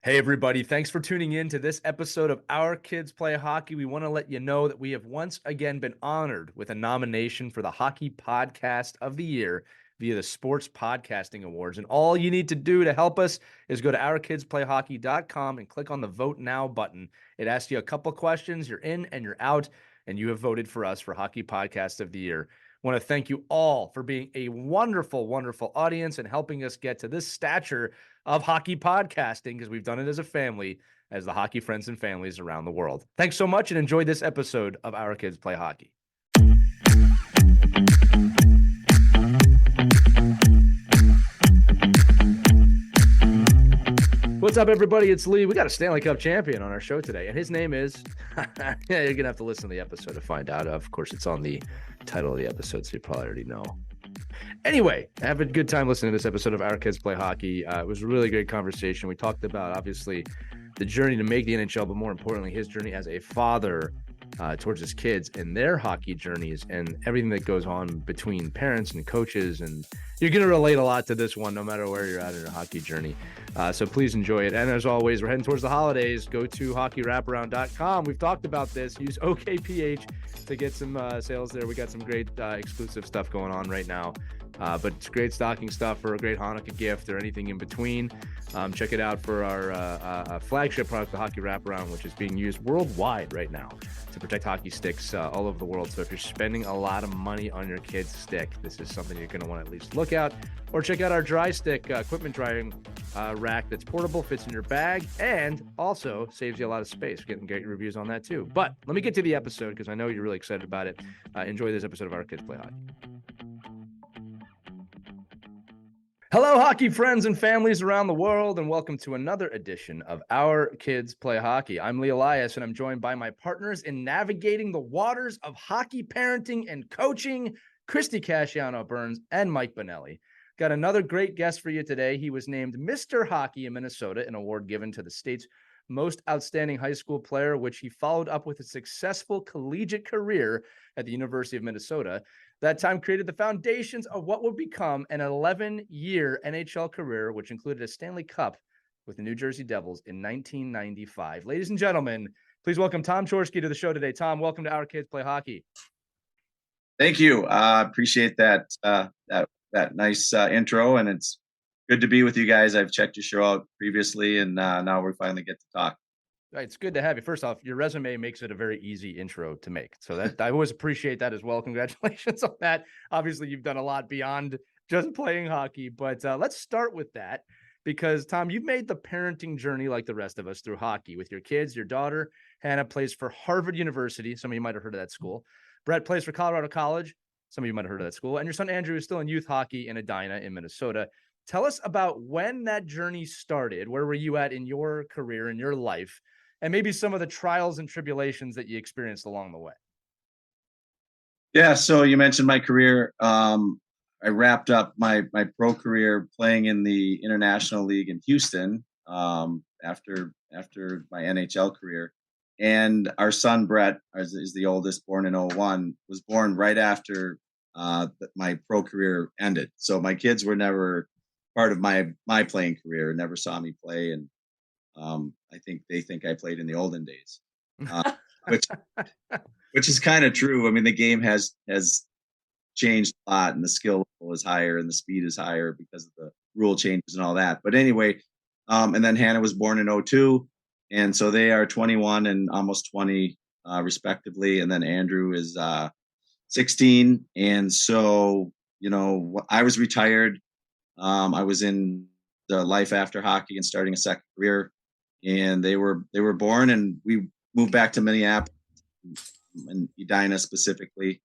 Hey, everybody. Thanks for tuning in to this episode of Our Kids Play Hockey. We want to let you know that we have once again been honored with a nomination for the Hockey Podcast of the Year via the Sports Podcasting Awards. And all you need to do to help us is go to ourkidsplayhockey.com and click on the Vote Now button. It asks you a couple questions. You're in and you're out, and you have voted for us for Hockey Podcast of the Year. I want to thank you all for being a wonderful, wonderful audience and helping us get to this stature of hockey podcasting, because we've done it as a family, as the hockey friends and families around the world. Thanks so much and enjoy this episode of Our Kids Play Hockey. What's up, everybody? It's Lee. We got a Stanley Cup champion on our show today, and his name is... yeah, you're going to have to listen to the episode to find out. Of course, it's on the title of the episode, so you probably already know. Anyway, have a good time listening to this episode of Our Kids Play Hockey. It was a really great conversation. We talked about, obviously, the journey to make the NHL, but more importantly, his journey as a father towards his kids and their hockey journeys and everything that goes on between parents and coaches. And you're going to relate a lot to this one, no matter where you're at in your hockey journey. So please enjoy it. And as always, we're heading towards the holidays. Go to hockeywraparound.com. We've talked about this. Use OKPH to get some sales there. We got some great exclusive stuff going on right now. But it's great stocking stuff for a great Hanukkah gift or anything in between. Check it out for our flagship product, the Hockey Wraparound, which is being used worldwide right now to protect hockey sticks all over the world. So if you're spending a lot of money on your kid's stick, this is something you're going to want to at least look at. Or check out our dry stick equipment drying rack that's portable, fits in your bag, and also saves you a lot of space. We're getting great reviews on that too. But let me get to the episode because I know you're really excited about it. Enjoy this episode of Our Kids Play Hockey. Hello, hockey friends and families around the world, and welcome to another edition of Our Kids Play Hockey. I'm Lee Elias, and I'm joined by my partners in navigating the waters of hockey parenting and coaching, Christy Casciano-Burns and Mike Bonelli. Got another great guest for you today. He was named Mr. Hockey in Minnesota, an award given to the state's most outstanding high school player, which he followed up with a successful collegiate career at the University of Minnesota. That time created the foundations of what would become an 11-year NHL career, which included a Stanley Cup with the New Jersey Devils in 1995. Ladies and gentlemen, please welcome Tom Chorske to the show today. Tom, welcome to Our Kids Play Hockey. Thank you. Appreciate that nice intro, and it's good to be with you guys. I've checked your show out previously, and now we finally get to talk. Right, it's good to have you. First off, your resume makes it a very easy intro to make. So that I always appreciate that as well. Congratulations on that. Obviously, you've done a lot beyond just playing hockey, but let's start with that because, Tom, you've made the parenting journey like the rest of us through hockey with your kids. Your daughter, Hannah, plays for Harvard University. Some of you might have heard of that school. Brett plays for Colorado College. Some of you might have heard of that school. And your son, Andrew, is still in youth hockey in Edina in Minnesota. Tell us about when that journey started. Where were you at in your career, in your life? And maybe some of the trials and tribulations that you experienced along the way. Yeah, so you mentioned my career. I wrapped up my pro career playing in the International League in Houston after my NHL career. And our son, Brett, is the oldest, born in 2001, was born right after my pro career ended. So my kids were never part of my playing career, never saw me play. And I think they think I played in the olden days, which is kind of true. I mean, the game has changed a lot, and the skill level is higher, and the speed is higher because of the rule changes and all that. But anyway, and then Hannah was born in 2002, and so they are 21 and almost 20 respectively, and then Andrew is 16, and so I was retired. I was in the life after hockey and starting a second career. And they were born, and we moved back to Minneapolis and Edina specifically.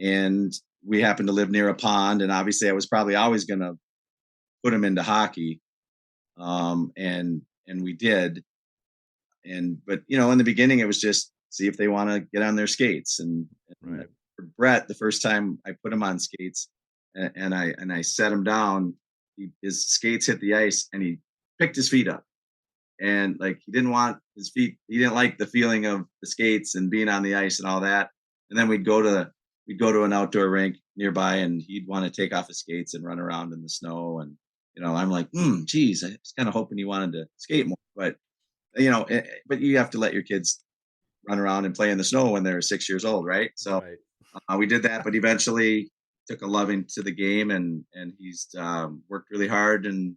And we happened to live near a pond, and obviously I was probably always going to put them into hockey. And we did. But in the beginning it was just see if they want to get on their skates. And right. For Brett, the first time I put him on skates and I set him down, his skates hit the ice and he picked his feet up. And he didn't want his feet. He didn't like the feeling of the skates and being on the ice and all that. And then we'd go to an outdoor rink nearby, and he'd want to take off his skates and run around in the snow. And I'm like, geez, I was kind of hoping he wanted to skate more. but but you have to let your kids run around and play in the snow when they're 6 years old, right? So Right. we did that, but eventually took a loving to the game, and he's worked really hard, and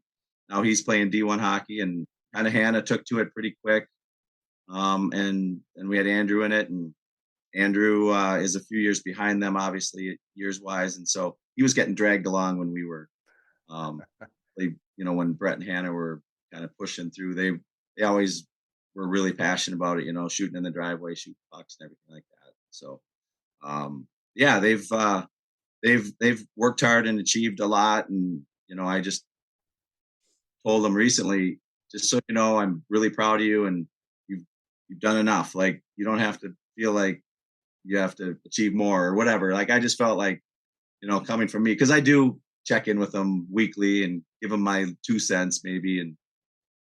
now he's playing D1 hockey, and kind of Hannah took to it pretty quick. And we had Andrew in it, and Andrew is a few years behind them, obviously years wise, and so he was getting dragged along when we were, um, when Brett and Hannah were kind of pushing through. They always were really passionate about it, shooting in the driveway, shooting pucks and everything like that. So yeah, they've worked hard and achieved a lot, and I just told them recently, just so you know, I'm really proud of you, and you've you've done enough. Like, you don't have to feel like you have to achieve more or whatever. Like, I just felt like, coming from me, because I do check in with them weekly and give them my 2 cents maybe, and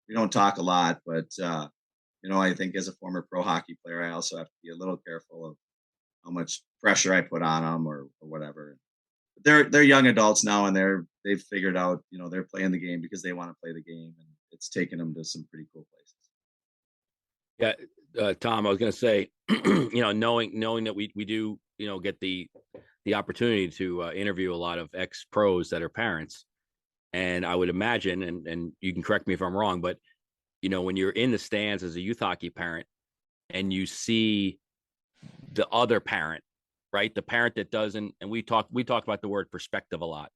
we don't talk a lot, but I think as a former pro hockey player, I also have to be a little careful of how much pressure I put on them, or whatever. But they're young adults now, and they've figured out, they're playing the game because they want to play the game, and it's taken them to some pretty cool places. Yeah, Tom, I was going to say, knowing that we do, get the opportunity to interview a lot of ex pros that are parents, and I would imagine, and you can correct me if I'm wrong, but when you're in the stands as a youth hockey parent and you see the other parent, right, the parent that doesn't, and we talk about the word perspective a lot,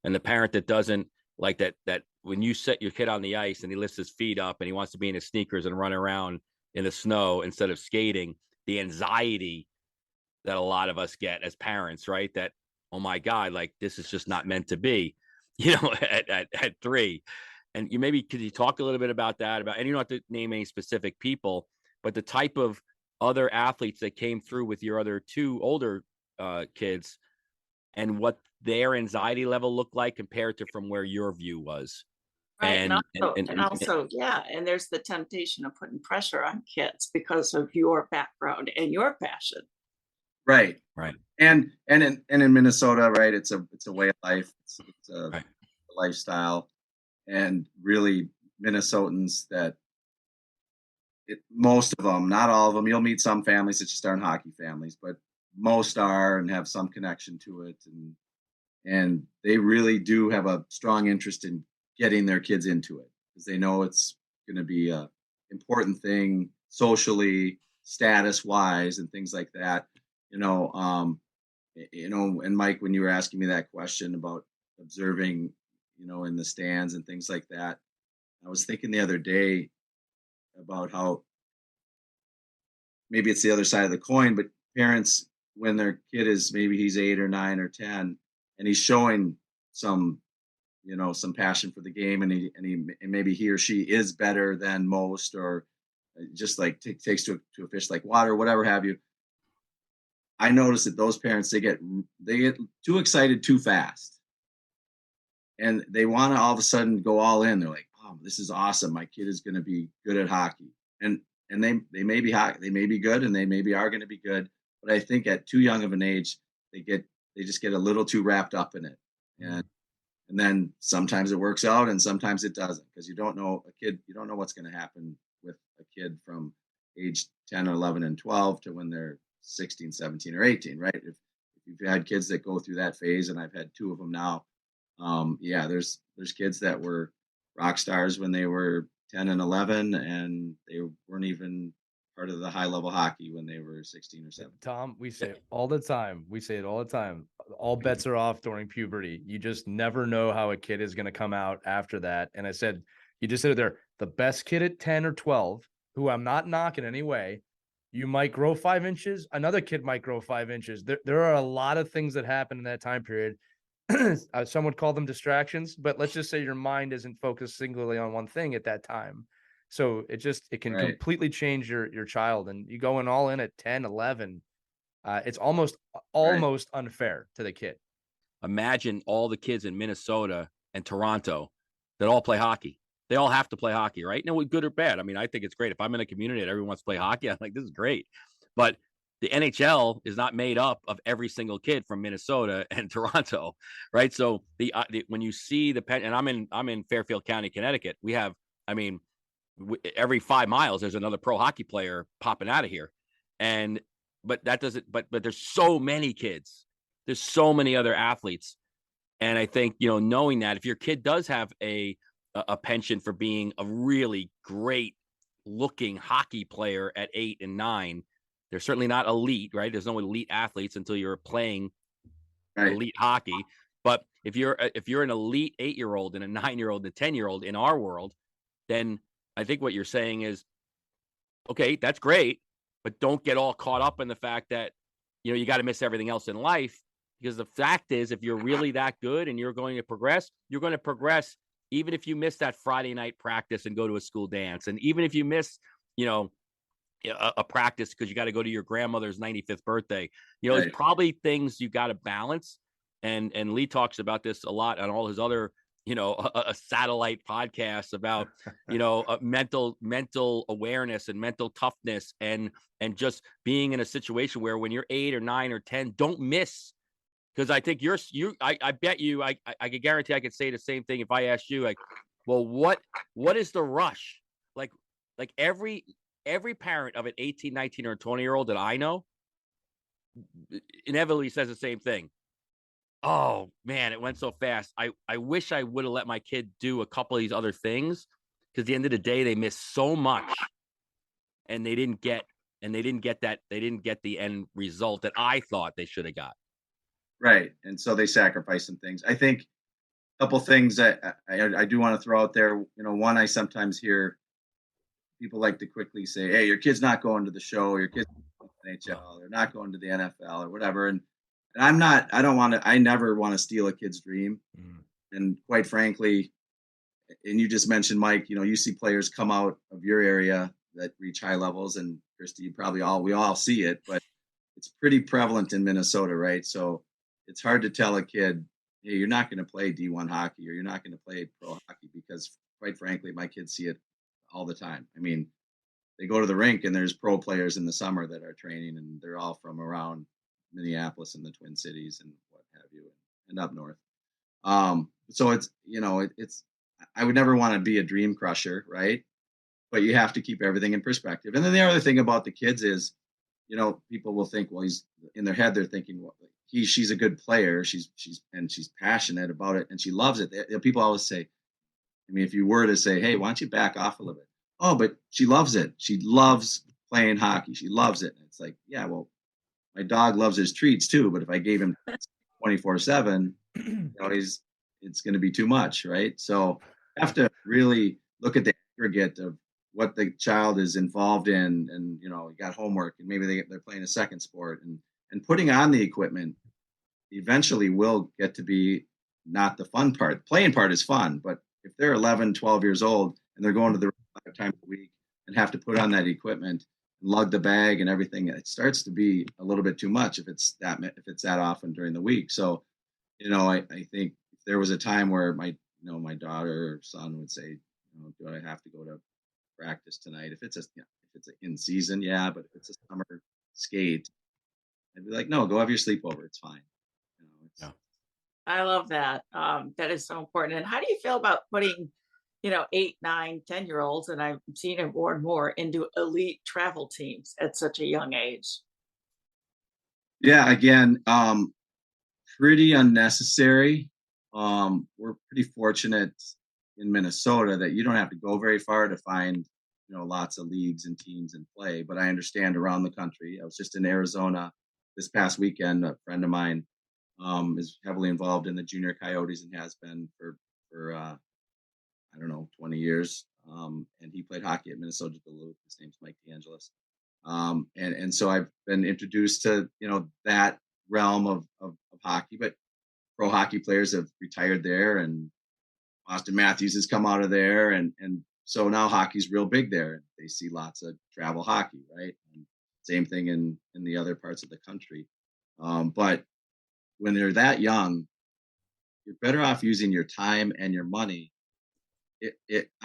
and the parent that doesn't like that when you set your kid on the ice and he lifts his feet up and he wants to be in his sneakers and run around in the snow instead of skating, the anxiety that a lot of us get as parents, right? That, oh my God, like this is just not meant to be, at 3. And could you talk a little bit about that, and you don't have to name any specific people, but the type of other athletes that came through with your other 2 older kids, and what their anxiety level looked like compared to from where your view was. Right, and And also, yeah, and there's the temptation of putting pressure on kids because of your background and your passion. Right. right. And in Minnesota, right, it's a way of life. It's a Right. lifestyle, and really Minnesotans that most of them, not all of them, you'll meet some families that just aren't hockey families, but most are and have some connection to it, and they really do have a strong interest in getting their kids into it because they know it's going to be a important thing socially, status wise, and things like that. And Mike, when you were asking me that question about observing, in the stands and things like that, I was thinking the other day about how maybe it's the other side of the coin, but parents, when their kid is, maybe he's 8 or 9 or 10, and he's showing some, some passion for the game, and maybe he or she is better than most, or just like takes to a fish like water, whatever have you. I notice that those parents, they get too excited too fast, and they want to all of a sudden go all in. They're like, "Oh, this is awesome! My kid is going to be good at hockey," and they may be they may be good, and they maybe are going to be good. But I think at too young of an age, they just get a little too wrapped up in it, and then sometimes it works out, and sometimes it doesn't, because you don't know what's going to happen with a kid from age 10, 11, and 12 to when they're 16, 17, or 18, right? If you've had kids that go through that phase, and I've had 2 of them now, yeah, there's kids that were rock stars when they were 10 and 11, and they weren't even part of the high level hockey when they were 16 or 17. Tom, we say it all the time. All bets are off during puberty. You just never know how a kid is going to come out after that. And I said, you just said it there, the best kid at 10 or 12, who I'm not knocking anyway, you might grow 5 inches. Another kid might grow 5 inches. There are a lot of things that happen in that time period. Some would call them distractions, but let's just say your mind isn't focused singularly on one thing at that time. So it can Right. completely change your child, and you going all in at 10, 11. It's almost unfair to the kid. Imagine all the kids in Minnesota and Toronto that all play hockey. They all have to play hockey, right? No, good or bad. I mean, I think it's great. If I'm in a community that everyone wants to play hockey, I'm like, this is great. But the NHL is not made up of every single kid from Minnesota and Toronto, right? So when you see and I'm in Fairfield County, Connecticut, we have, I mean, every 5 miles, there's another pro hockey player popping out of here. But that doesn't, but there's so many kids, there's so many other athletes. And I think, knowing that if your kid does have a penchant for being a really great looking hockey player at 8 and 9, they're certainly not elite, right? There's no elite athletes until you're playing elite hockey. But if you're an elite 8-year-old and a 9-year-old and a 10-year-old in our world, then I think what you're saying is, okay, that's great, but don't get all caught up in the fact that, you got to miss everything else in life. Because the fact is, if you're really that good and you're going to progress, you're going to progress even if you miss that Friday night practice and go to a school dance. And even if you miss, a practice because you got to go to your grandmother's 95th birthday, it's probably things you got to balance. And Lee talks about this a lot on all his other, a satellite podcast about, mental awareness and mental toughness and just being in a situation where when you're 8 or 9 or 10, don't miss. Because I think I bet you, I could guarantee I could say the same thing if I asked you, like, well, what is the rush? Like every parent of an 18, 19 or 20-year-old that I know inevitably says the same thing. Oh man, it went so fast. I wish I would have let my kid do a couple of these other things, because at the end of the day, they missed so much and they didn't get the end result that I thought they should have got. Right. And so they sacrifice some things. I think a couple things that I do want to throw out there. One, I sometimes hear people like to quickly say, hey, your kid's not going to the show, or your kid's not going to the NHL, or not going to the NFL or whatever. And I never want to steal a kid's dream. And quite frankly, and you just mentioned, Mike, you see players come out of your area that reach high levels, and Christy, we all see it, but it's pretty prevalent in Minnesota, right? So it's hard to tell a kid, hey, you're not going to play D1 hockey, or you're not going to play pro hockey, because quite frankly, my kids see it all the time. I mean, they go to the rink and there's pro players in the summer that are training, and they're all from around Minneapolis and the Twin Cities and what have you, and up north. So it's, I would never want to be a dream crusher, right? But you have to keep everything in perspective. And then the other thing about the kids is, people will think, well, he's in their head, they're thinking, well, she's a good player. She's passionate about it and she loves it. People always say, I mean, if you were to say, hey, why don't you back off a little bit? Oh, but she loves it. She loves playing hockey. She loves it. And it's like, yeah, well, my dog loves his treats too. But if I gave him 24/7, it's going to be too much. Right. So you have to really look at the aggregate of what the child is involved in, and you got homework, and maybe they're playing a second sport, and putting on the equipment eventually will get to be not the fun part. The playing part is fun, but if they're 11, 12 years old and they're going to the 5 times a week and have to put on that equipment and lug the bag and everything, it starts to be a little bit too much if it's that often during the week. So, I think if there was a time where my daughter or son would say, do I have to go to practice tonight? If it's in season, yeah, but if it's a summer skate, I'd be like, no, go have your sleepover. It's fine. I love that. That is so important. And how do you feel about putting, 8, 9, 10-year-olds, and I've seen it more and more, into elite travel teams at such a young age? Yeah, again, pretty unnecessary. We're pretty fortunate in Minnesota that you don't have to go very far to find, lots of leagues and teams in play. But I understand around the country. I was just in Arizona this past weekend. A friend of mine is heavily involved in the junior Coyotes and has been for 20 years. And he played hockey at Minnesota Duluth. His name's Mike DeAngelis. And so I've been introduced to, that realm of hockey, but pro hockey players have retired there, and Austin Matthews has come out of there. And so now hockey's real big there. They see lots of travel hockey, right? And same thing in the other parts of the country. But when they're that young, you're better off using your time and your money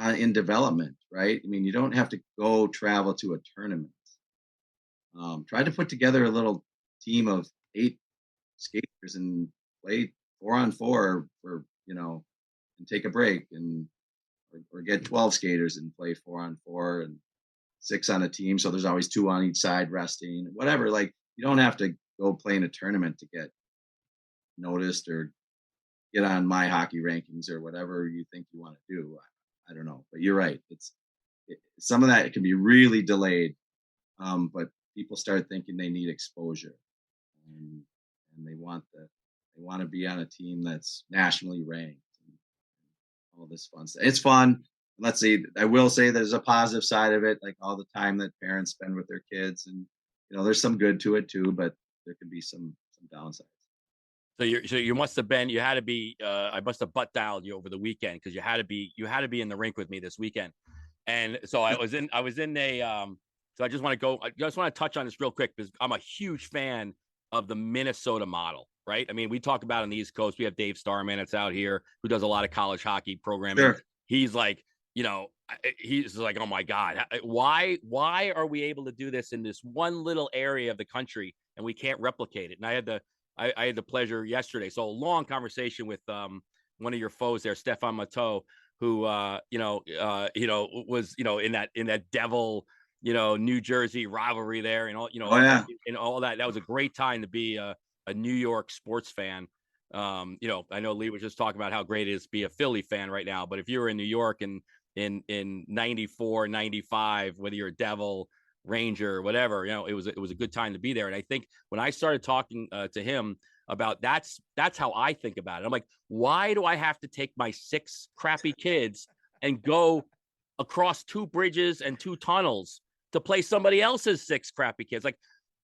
in development, right? I mean, you don't have to go travel to a tournament. Try to put together a little team of 8 skaters and play 4-on-4 for, and take a break. And or get 12 skaters and play 4-on-4 and 6 on a team. So there's always 2 on each side resting, whatever. Like, you don't have to go play in a tournament to get noticed or get on my hockey rankings or whatever you think you want to do. I don't know, but you're right. Some of that, it can be really delayed. But people start thinking they need exposure, and they want to be on a team that's nationally ranked and all this fun stuff. It's fun. Let's see, I will say there's a positive side of it, like all the time that parents spend with their kids, and there's some good to it too, but there can be some downsides. So you must have been, you had to be, I must have butt dialed you over the weekend because you had to be in the rink with me this weekend. And so I was in so I just want to touch on this real quick because I'm a huge fan of the Minnesota model, right? I mean, we talk about on the East Coast, we have Dave Starman that's out here who does a lot of college hockey programming. Sure. He's like, he's like, oh my God, why are we able to do this in this one little area of the country and we can't replicate it? And I had the pleasure yesterday. So a long conversation with one of your foes there, Stefan Matteau, who was in that Devil, New Jersey rivalry there and all, and all that. That was a great time to be a New York sports fan. I know Lee was just talking about how great it is to be a Philly fan right now, but if you were in New York in 94, 95, whether you're a Devil, Ranger, whatever, it was a good time to be there. And I think when I started talking to him about that's how I think about it. I'm like, why do I have to take my 6 crappy kids and go across 2 bridges and 2 tunnels to play somebody else's 6 crappy kids? Like,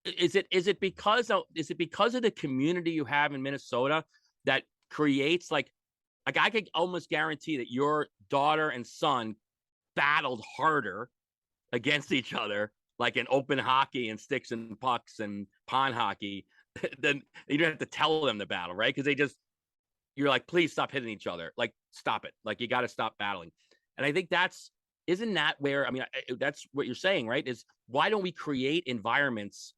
is it because of the community you have in Minnesota that creates like I could almost guarantee that your daughter and son battled harder against each other, like in open hockey and sticks and pucks and pond hockey, then you don't have to tell them to battle, right? Because you're like, please stop hitting each other. Like, stop it. Like, you got to stop battling. And I think isn't that where, I mean, that's what you're saying, right? Is why don't we create environments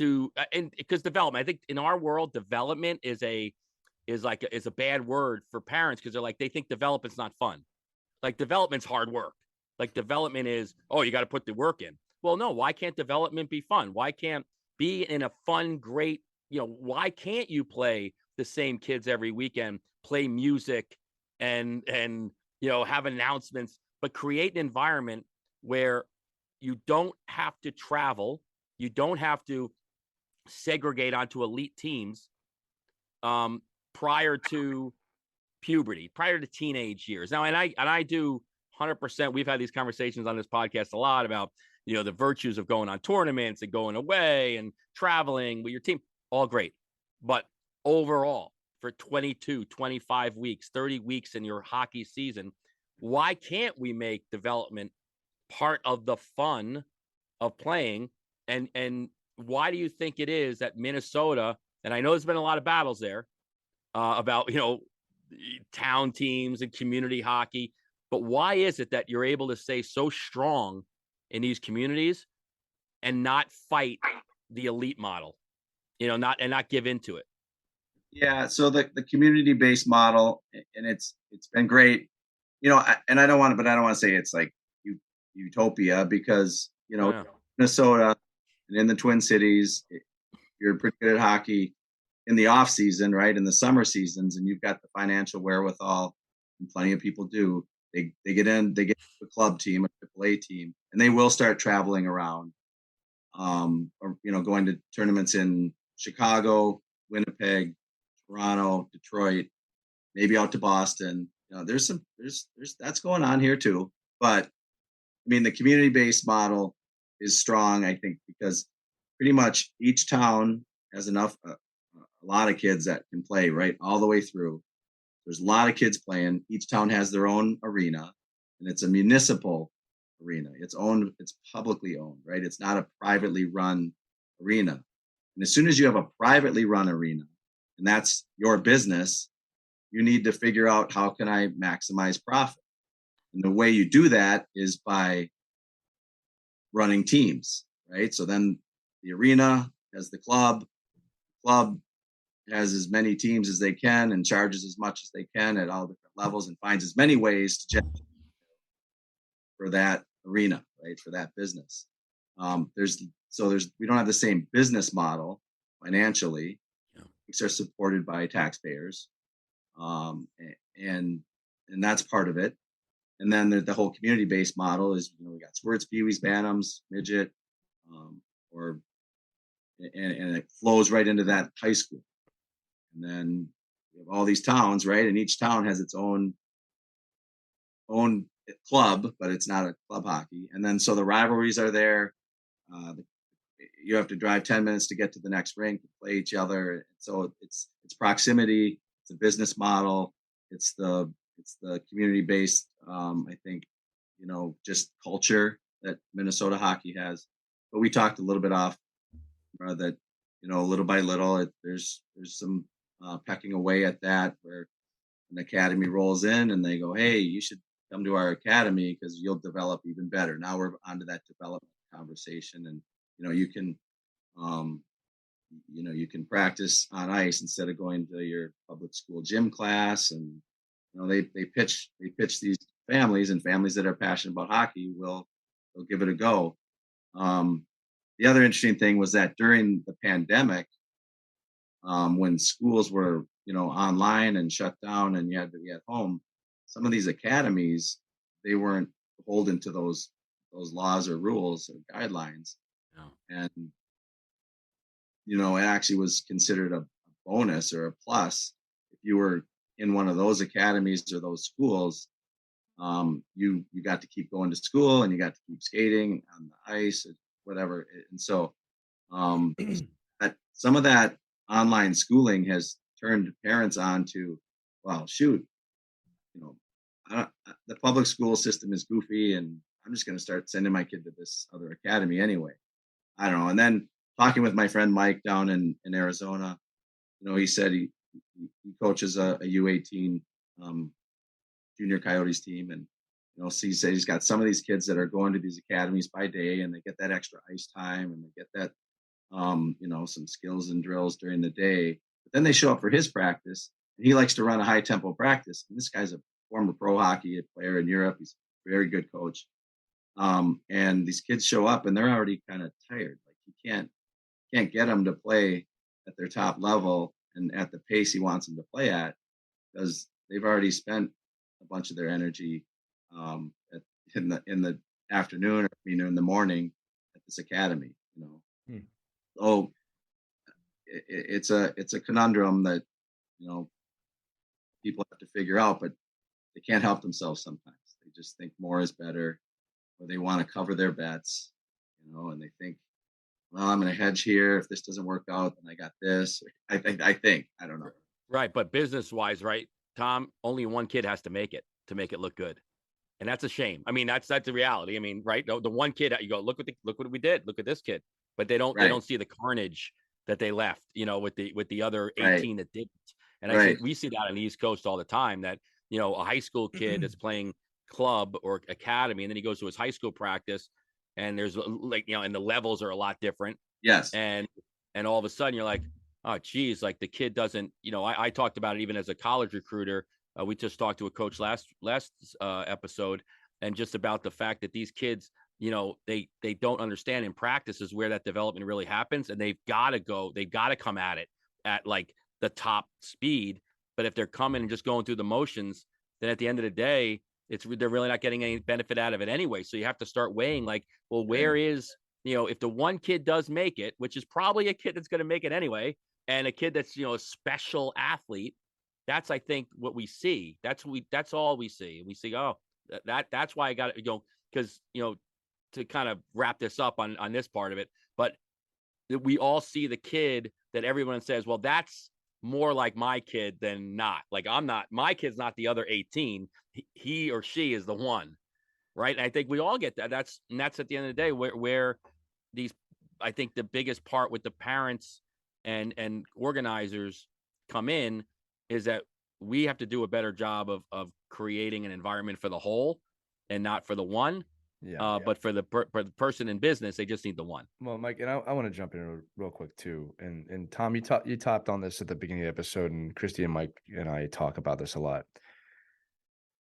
and because development, I think in our world, development is a bad word for parents because they think development's not fun. Like, development's hard work. Like, development is, oh, you got to put the work in. Well, no, why can't development be fun? Why can't be in a fun, great, why can't you play the same kids every weekend, play music and have announcements, but create an environment where you don't have to travel. You don't have to segregate onto elite teams prior to puberty, prior to teenage years. Now, and I do 100%. We've had these conversations on this podcast a lot about, the virtues of going on tournaments and going away and traveling with your team. All great. But overall, for 22, 25 weeks, 30 weeks in your hockey season, why can't we make development part of the fun of playing? And why do you think it is that Minnesota, and I know there's been a lot of battles there about, town teams and community hockey, but why is it that you're able to stay so strong in these communities and not fight the elite model, not give into it? Yeah. So the community-based model, and it's been great, and I don't want to say it's like utopia because, Minnesota and in the Twin Cities, you're pretty good at hockey in the off season, right? In the summer seasons, and you've got the financial wherewithal, and plenty of people do. They get a club team, a AAA team, and they will start traveling around, or going to tournaments in Chicago, Winnipeg, Toronto, Detroit, maybe out to Boston. There's that's going on here too. But I mean, the community-based model is strong, I think, because pretty much each town has enough, a lot of kids that can play right all the way through. There's a lot of kids playing. Each town has their own arena, and it's a municipal arena. It's publicly owned, right? It's not a privately run arena. And as soon as you have a privately run arena, and that's your business, you need to figure out, how can I maximize profit? And the way you do that is by running teams, right? So then the arena has the club has as many teams as they can and charges as much as they can at all different levels and finds as many ways to generate for that arena, right? For that business. There's we don't have the same business model financially. Things are supported by taxpayers, and that's part of it. And then the whole community-based model is, we got squirts, peewees, bantams, midget, or and it flows right into that high school. And then we have all these towns, right? And each town has its own club, but it's not a club hockey. And then so the rivalries are there. You have to drive 10 minutes to get to the next rink to play each other. So it's proximity. It's a business model. It's the community-based, I think, just culture that Minnesota hockey has. But we talked a little bit off that, little by little, there's some pecking away at that, where an academy rolls in and they go, hey, you should come to our academy because you'll develop even better. Now we're onto that development conversation, and you can you can practice on ice instead of going to your public school gym class. And they pitch these families, and families that are passionate about hockey they'll give it a go. The other interesting thing was that during the pandemic, when schools were online and shut down and you had to be at home, some of these academies, they weren't beholden to those laws or rules or guidelines. No. And it actually was considered a bonus or a plus if you were in one of those academies or those schools. You got to keep going to school and you got to keep skating on the ice or whatever. And so some of that online schooling has turned parents on to, well, shoot, the public school system is goofy, and I'm just going to start sending my kid to this other academy anyway. I don't know. And then talking with my friend Mike down in Arizona, he said he coaches a U18 junior Coyotes team, and so he said he's got some of these kids that are going to these academies by day, and they get that extra ice time, and they get that some skills and drills during the day. But then they show up for his practice, and he likes to run a high tempo practice. And this guy's a former pro hockey player in Europe. He's a very good coach. And these kids show up and they're already kind of tired. Like, you can't get them to play at their top level and at the pace he wants them to play at, because they've already spent a bunch of their energy in the afternoon, or in the morning at this academy. So it's a conundrum that people have to figure out, but they can't help themselves sometimes. They just think more is better, or they want to cover their bets, and they think, well, I'm going to hedge here. If this doesn't work out, then I got this. I don't know. Right. But business wise, right, Tom, only one kid has to make it look good. And that's a shame. I mean, that's the reality. I mean, right. The one kid, you go, look what we did. Look at this kid. But they don't see the carnage that they left, with the other 18 that didn't. And I think we see that on the East Coast all the time, that, a high school kid that's playing club or academy, and then he goes to his high school practice, and there's and the levels are a lot different. Yes. And all of a sudden you're like, oh, geez, like the kid doesn't, I talked about it even as a college recruiter. We just talked to a coach last episode, and just about the fact that these kids, they don't understand in practice is where that development really happens. And they've got to come at it at like the top speed. But if they're coming and just going through the motions, then at the end of the day, they're really not getting any benefit out of it anyway. So you have to start weighing, like, well, where is, if the one kid does make it, which is probably a kid that's going to make it anyway, and a kid that's, a special athlete, that's, I think, what we see. That's all we see. We see, oh, that's why I got it, because, to kind of wrap this up on this part of it, but we all see the kid that everyone says, well, that's more like my kid than not. Like, my kid's not the other 18. He or she is the one. Right. And I think we all get that. That's at the end of the day where these, I think the biggest part with the parents and organizers come in is that we have to do a better job of creating an environment for the whole and not for the one. Yeah. But for the person in business, they just need the one. Well, Mike, and I want to jump in real quick too. And Tom, you topped on this at the beginning of the episode, and Christy and Mike and I talk about this a lot.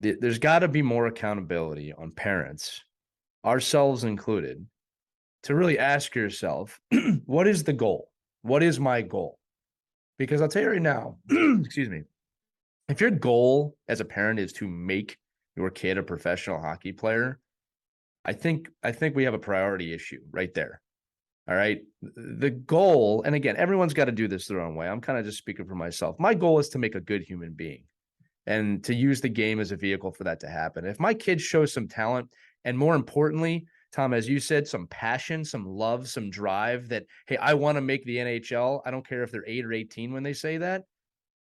There's got to be more accountability on parents, ourselves included, to really ask yourself, what is the goal? What is my goal? Because I'll tell you right now, excuse me, if your goal as a parent is to make your kid a professional hockey player, I think we have a priority issue right there. All right. The goal, and again, everyone's got to do this their own way. I'm kind of just speaking for myself. My goal is to make a good human being and to use the game as a vehicle for that to happen. If my kids show some talent, and more importantly, Tom, as you said, some passion, some love, some drive that, hey, I want to make the NHL. I don't care if they're 8 or 18 when they say that.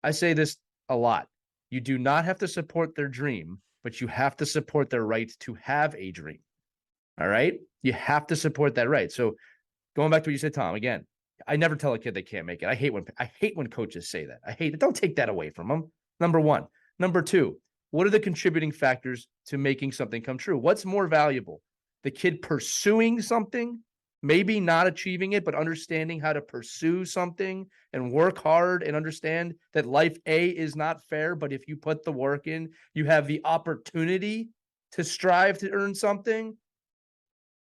I say this a lot. You do not have to support their dream, but you have to support their right to have a dream. All right. You have to support that right. So going back to what you said, Tom, again, I never tell a kid they can't make it. I hate when coaches say that. I hate it. Don't take that away from them. Number one. Number two, what are the contributing factors to making something come true? What's more valuable? The kid pursuing something, maybe not achieving it, but understanding how to pursue something and work hard and understand that life is not fair, but if you put the work in, you have the opportunity to strive to earn something.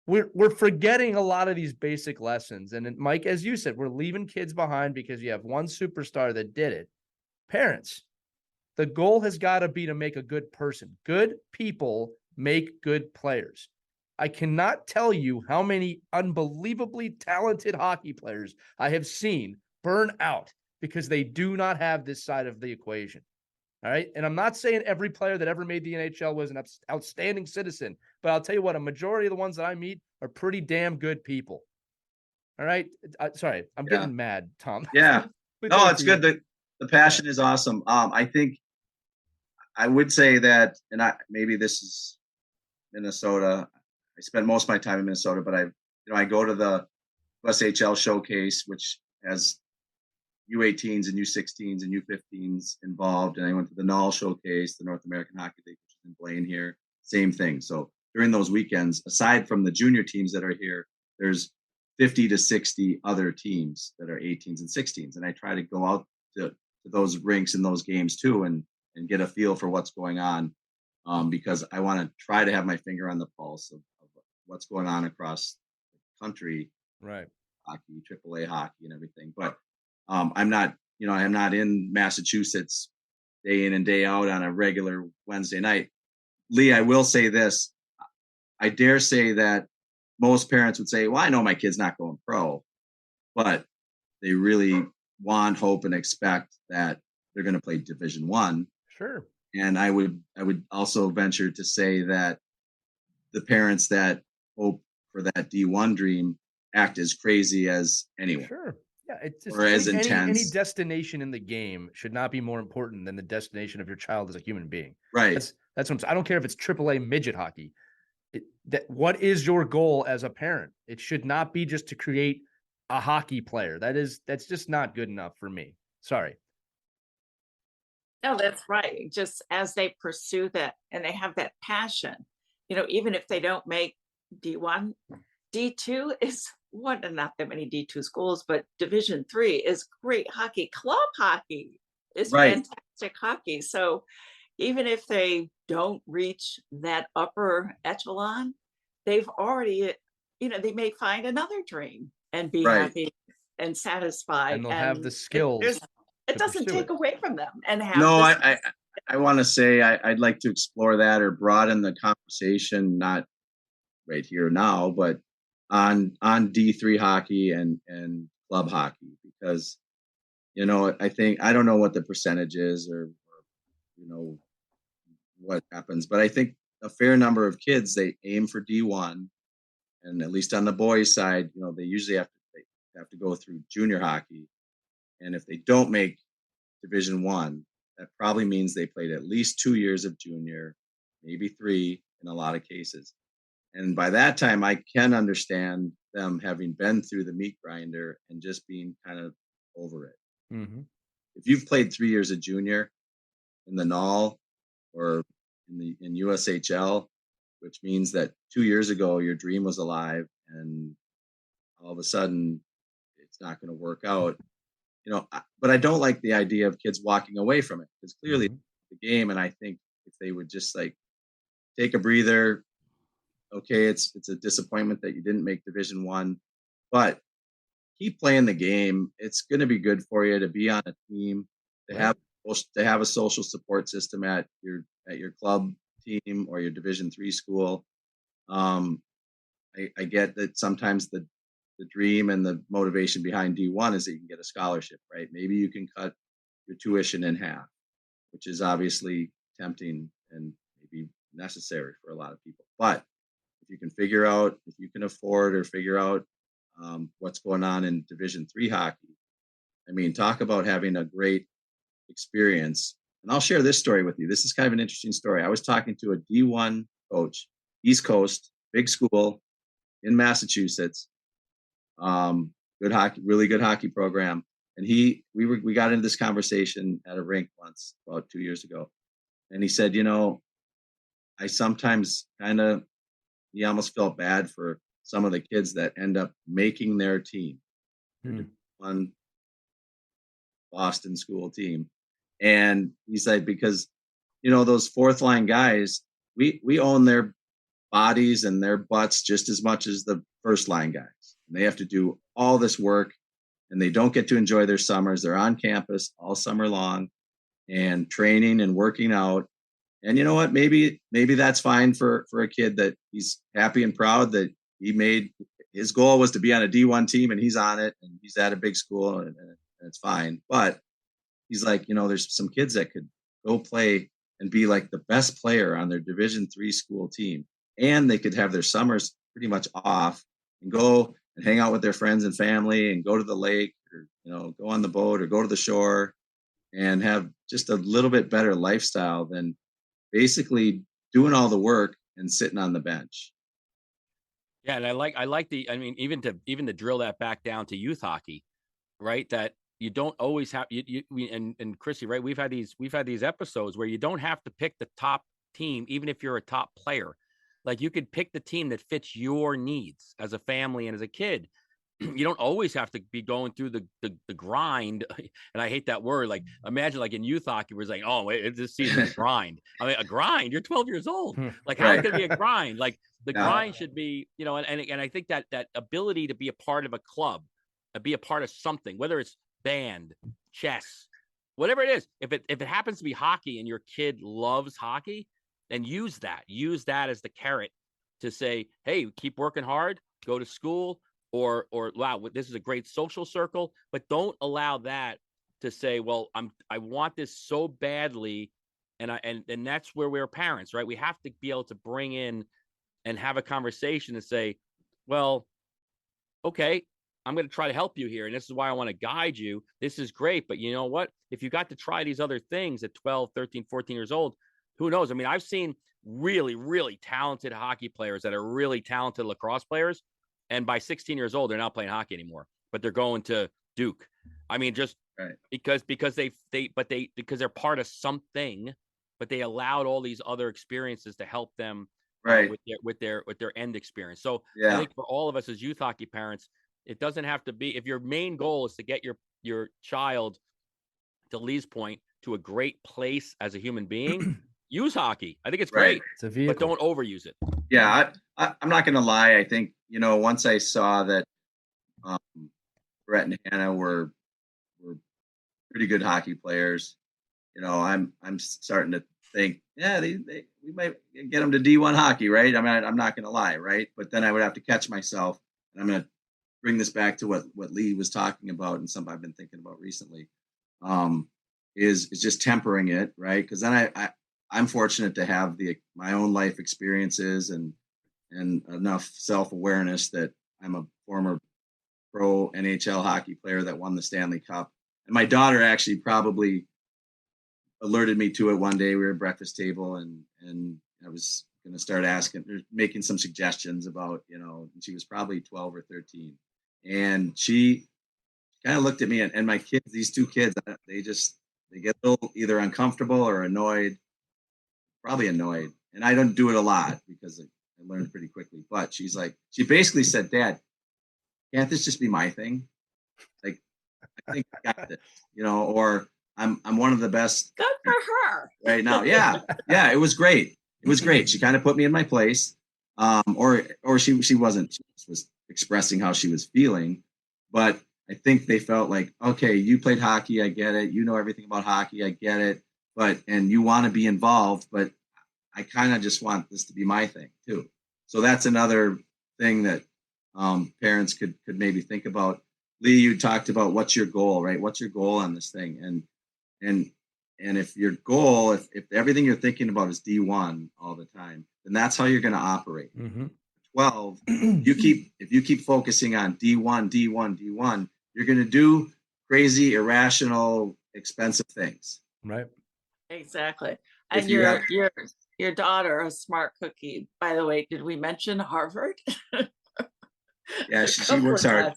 We're forgetting a lot of these basic lessons. And Mike, as you said, we're leaving kids behind because you have one superstar that did it. Parents, the goal has got to be to make a good person. Good people make good players. I cannot tell you how many unbelievably talented hockey players I have seen burn out because they do not have this side of the equation. All right. And I'm not saying every player that ever made the NHL was an outstanding citizen, but I'll tell you what, a majority of the ones that I meet are pretty damn good people. All right. Sorry, I'm getting mad, Tom. Yeah. No, it's good. The passion is awesome. I think I would say that, and maybe this is Minnesota. I spent most of my time in Minnesota, but I go to the USHL showcase, which has U18s and U16s and U15s involved. And I went to the NAL showcase, the North American Hockey League, which is in Blaine here. Same thing. So during those weekends, aside from the junior teams that are here, there's 50 to 60 other teams that are 18s and 16s. And I try to go out to those rinks and those games too, and get a feel for what's going on, because I want to try to have my finger on the pulse of what's going on across the country, right? Hockey, AAA hockey, and everything. But I'm not in Massachusetts day in and day out on a regular Wednesday night. Lee, I will say this: I dare say that most parents would say, "Well, I know my kid's not going pro," but they really want, hope, and expect that they're going to play Division I. Sure. And I would also venture to say that the parents that hope for that D1 dream act as crazy as anyone. Sure. Yeah. It's just or as intense. Any destination in the game should not be more important than the destination of your child as a human being. Right. That's what I'm saying. I don't care if it's AAA midget hockey. What is your goal as a parent? It should not be just to create a hockey player. That's just not good enough for me. Sorry. No, that's right. Just as they pursue that and they have that passion, even if they don't make D1, D2 is not that many D2 schools, but Division III is great hockey. Club hockey is fantastic hockey. So even if they don't reach that upper echelon, they've already, they may find another dream and be happy and satisfied. And they'll have the skills. It doesn't take away from them. And have I want to say I'd like to explore that or broaden the conversation, not right here now, but on D3 hockey and club hockey, because I don't know what the percentage is or what happens, but I think a fair number of kids, they aim for D1, and at least on the boys side, they usually have to go through junior hockey. And if they don't make Division I, that probably means they played at least 2 years of junior, maybe 3 in a lot of cases. And by that time, I can understand them having been through the meat grinder and just being kind of over it. Mm-hmm. If you've played 3 years of junior in the NAL or in USHL which means that 2 years ago your dream was alive, and all of a sudden it's not going to work out. But I don't like the idea of kids walking away from it, because clearly the game. And I think if they would just like take a breather, okay, it's a disappointment that you didn't make Division 1, but keep playing the game. It's going to be good for you to be on a team, to have a social support system at your club team or your Division 3 school. I get that sometimes the dream and the motivation behind D1 is that you can get a scholarship, right? Maybe you can cut your tuition in half, which is obviously tempting and maybe necessary for a lot of people. But if you can afford or figure out what's going on in Division 3 hockey, I mean, talk about having a great experience. And I'll share this story with you. This is kind of an interesting story. I was talking to a D1 coach, East Coast, big school in Massachusetts. Good hockey, really good hockey program. And we got into this conversation at a rink once about 2 years ago. And he said, I sometimes he almost felt bad for some of the kids that end up making their team, one Boston school team. And he's like, because, those fourth line guys, we own their bodies and their butts just as much as the first line guys. And they have to do all this work, and they don't get to enjoy their summers. They're on campus all summer long and training and working out. And you know what? Maybe that's fine for a kid, that he's happy and proud that he made his goal was to be on a D1 team, and he's on it, and he's at a big school, and it's fine. But he's like, there's some kids that could go play and be like the best player on their Division 3 school team, and they could have their summers pretty much off and go and hang out with their friends and family and go to the lake, or go on the boat or go to the shore and have just a little bit better lifestyle than basically doing all the work and sitting on the bench. Yeah, and I like even to drill that back down to youth hockey, right? That you don't always have and Chrissy, right? We've had these episodes where you don't have to pick the top team, even if you're a top player. Like, you could pick the team that fits your needs as a family and as a kid. You don't always have to be going through the grind. And I hate that word. Like, imagine like in youth hockey, where it's like, oh, this season's a grind. I mean, a grind, you're 12 years old. Like, how can it be a grind? Like, the grind should be, and I think that ability to be a part of a club, be a part of something, whether it's band, chess, whatever it is, if it happens to be hockey and your kid loves hockey, then use that as the carrot to say, hey, keep working hard, go to school, or wow, this is a great social circle. But don't allow that to say, well, I want this so badly, and that's where we're parents, right? We have to be able to bring in and have a conversation and say, well, okay, I'm going to try to help you here, and this is why I want to guide you. This is great, but you know what? If you got to try these other things at 12, 13, 14 years old, who knows? I mean, I've seen really, really talented hockey players that are really talented lacrosse players, and by 16 years old, they're not playing hockey anymore, but they're going to Duke. I mean, just because they're part of something, but they allowed all these other experiences to help them with their end experience. So I think for all of us as youth hockey parents, it doesn't have to be, if your main goal is to get your child, to Lee's point, to a great place as a human being, use hockey. I think it's great. It's a vehicle, but don't overuse it. Yeah, I'm not going to lie. I think, once I saw that Brett and Hannah were pretty good hockey players, I'm starting to think, we might get them to D1 hockey, right? I mean, I'm not going to lie, right? But then I would have to catch myself, and I'm going to bring this back to what Lee was talking about, and something I've been thinking about recently, is just tempering it, right? Because then I'm fortunate to have my own life experiences and enough self-awareness that I'm a former pro NHL hockey player that won the Stanley Cup. And my daughter actually probably alerted me to it one day. We were at breakfast table, and I was going to start making some suggestions about, and she was probably 12 or 13. And she kind of looked at me, and my kids, these two kids, they get a little either uncomfortable or annoyed, probably annoyed. and I don't do it a lot because I learned pretty quickly. But she's like, she basically said, "Dad, can't this just be my thing? Like, I think I got this, or I'm one of the best Good for her. right now." Yeah, it was great. It was great. She kind of put me in my place, or she wasn't. She was expressing how she was feeling, but I think they felt like, okay, you played hockey, I get it. You know everything about hockey, I get it. And you want to be involved, but I kind of just want this to be my thing too. So that's another thing that parents could maybe think about. Lee, you talked about what's your goal, right? What's your goal on this thing? And if your goal, if everything you're thinking about is D1 all the time, then that's how you're going to operate. Mm-hmm. 12, if you keep focusing on D1, you're going to do crazy, irrational, expensive things. Right. Exactly. And your daughter, a smart cookie. By the way, did we mention Harvard? Yeah, she works hard.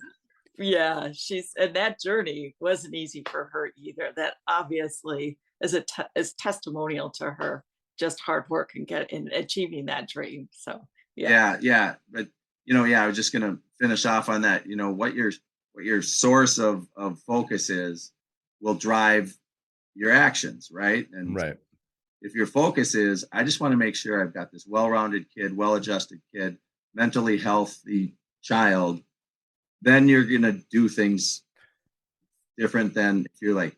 Yeah, and that journey wasn't easy for her either. That obviously is testimonial to her just hard work and achieving that dream. So yeah. But I was just gonna finish off on that. What your source of focus is will drive your actions, right? And right. If your focus is, I just want to make sure I've got this well-rounded kid, well-adjusted kid, mentally healthy child, then you're going to do things different than if you're like,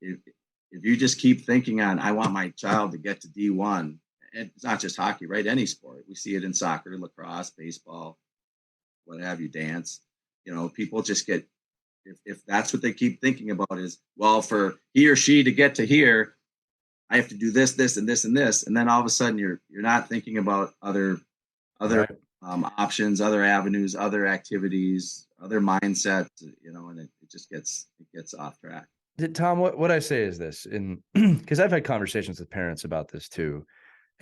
if you just keep thinking on, I want my child to get to D1, and it's not just hockey, right? Any sport. We see it in soccer, lacrosse, baseball, what have you, dance. People just get, if that's what they keep thinking about is, well, for he or she to get to here, I have to do this, this, and this, and this. And then all of a sudden you're not thinking about other right. Options, other avenues, other activities, other mindsets, and it just gets off track. Tom, what I say is this, because I've had conversations with parents about this too.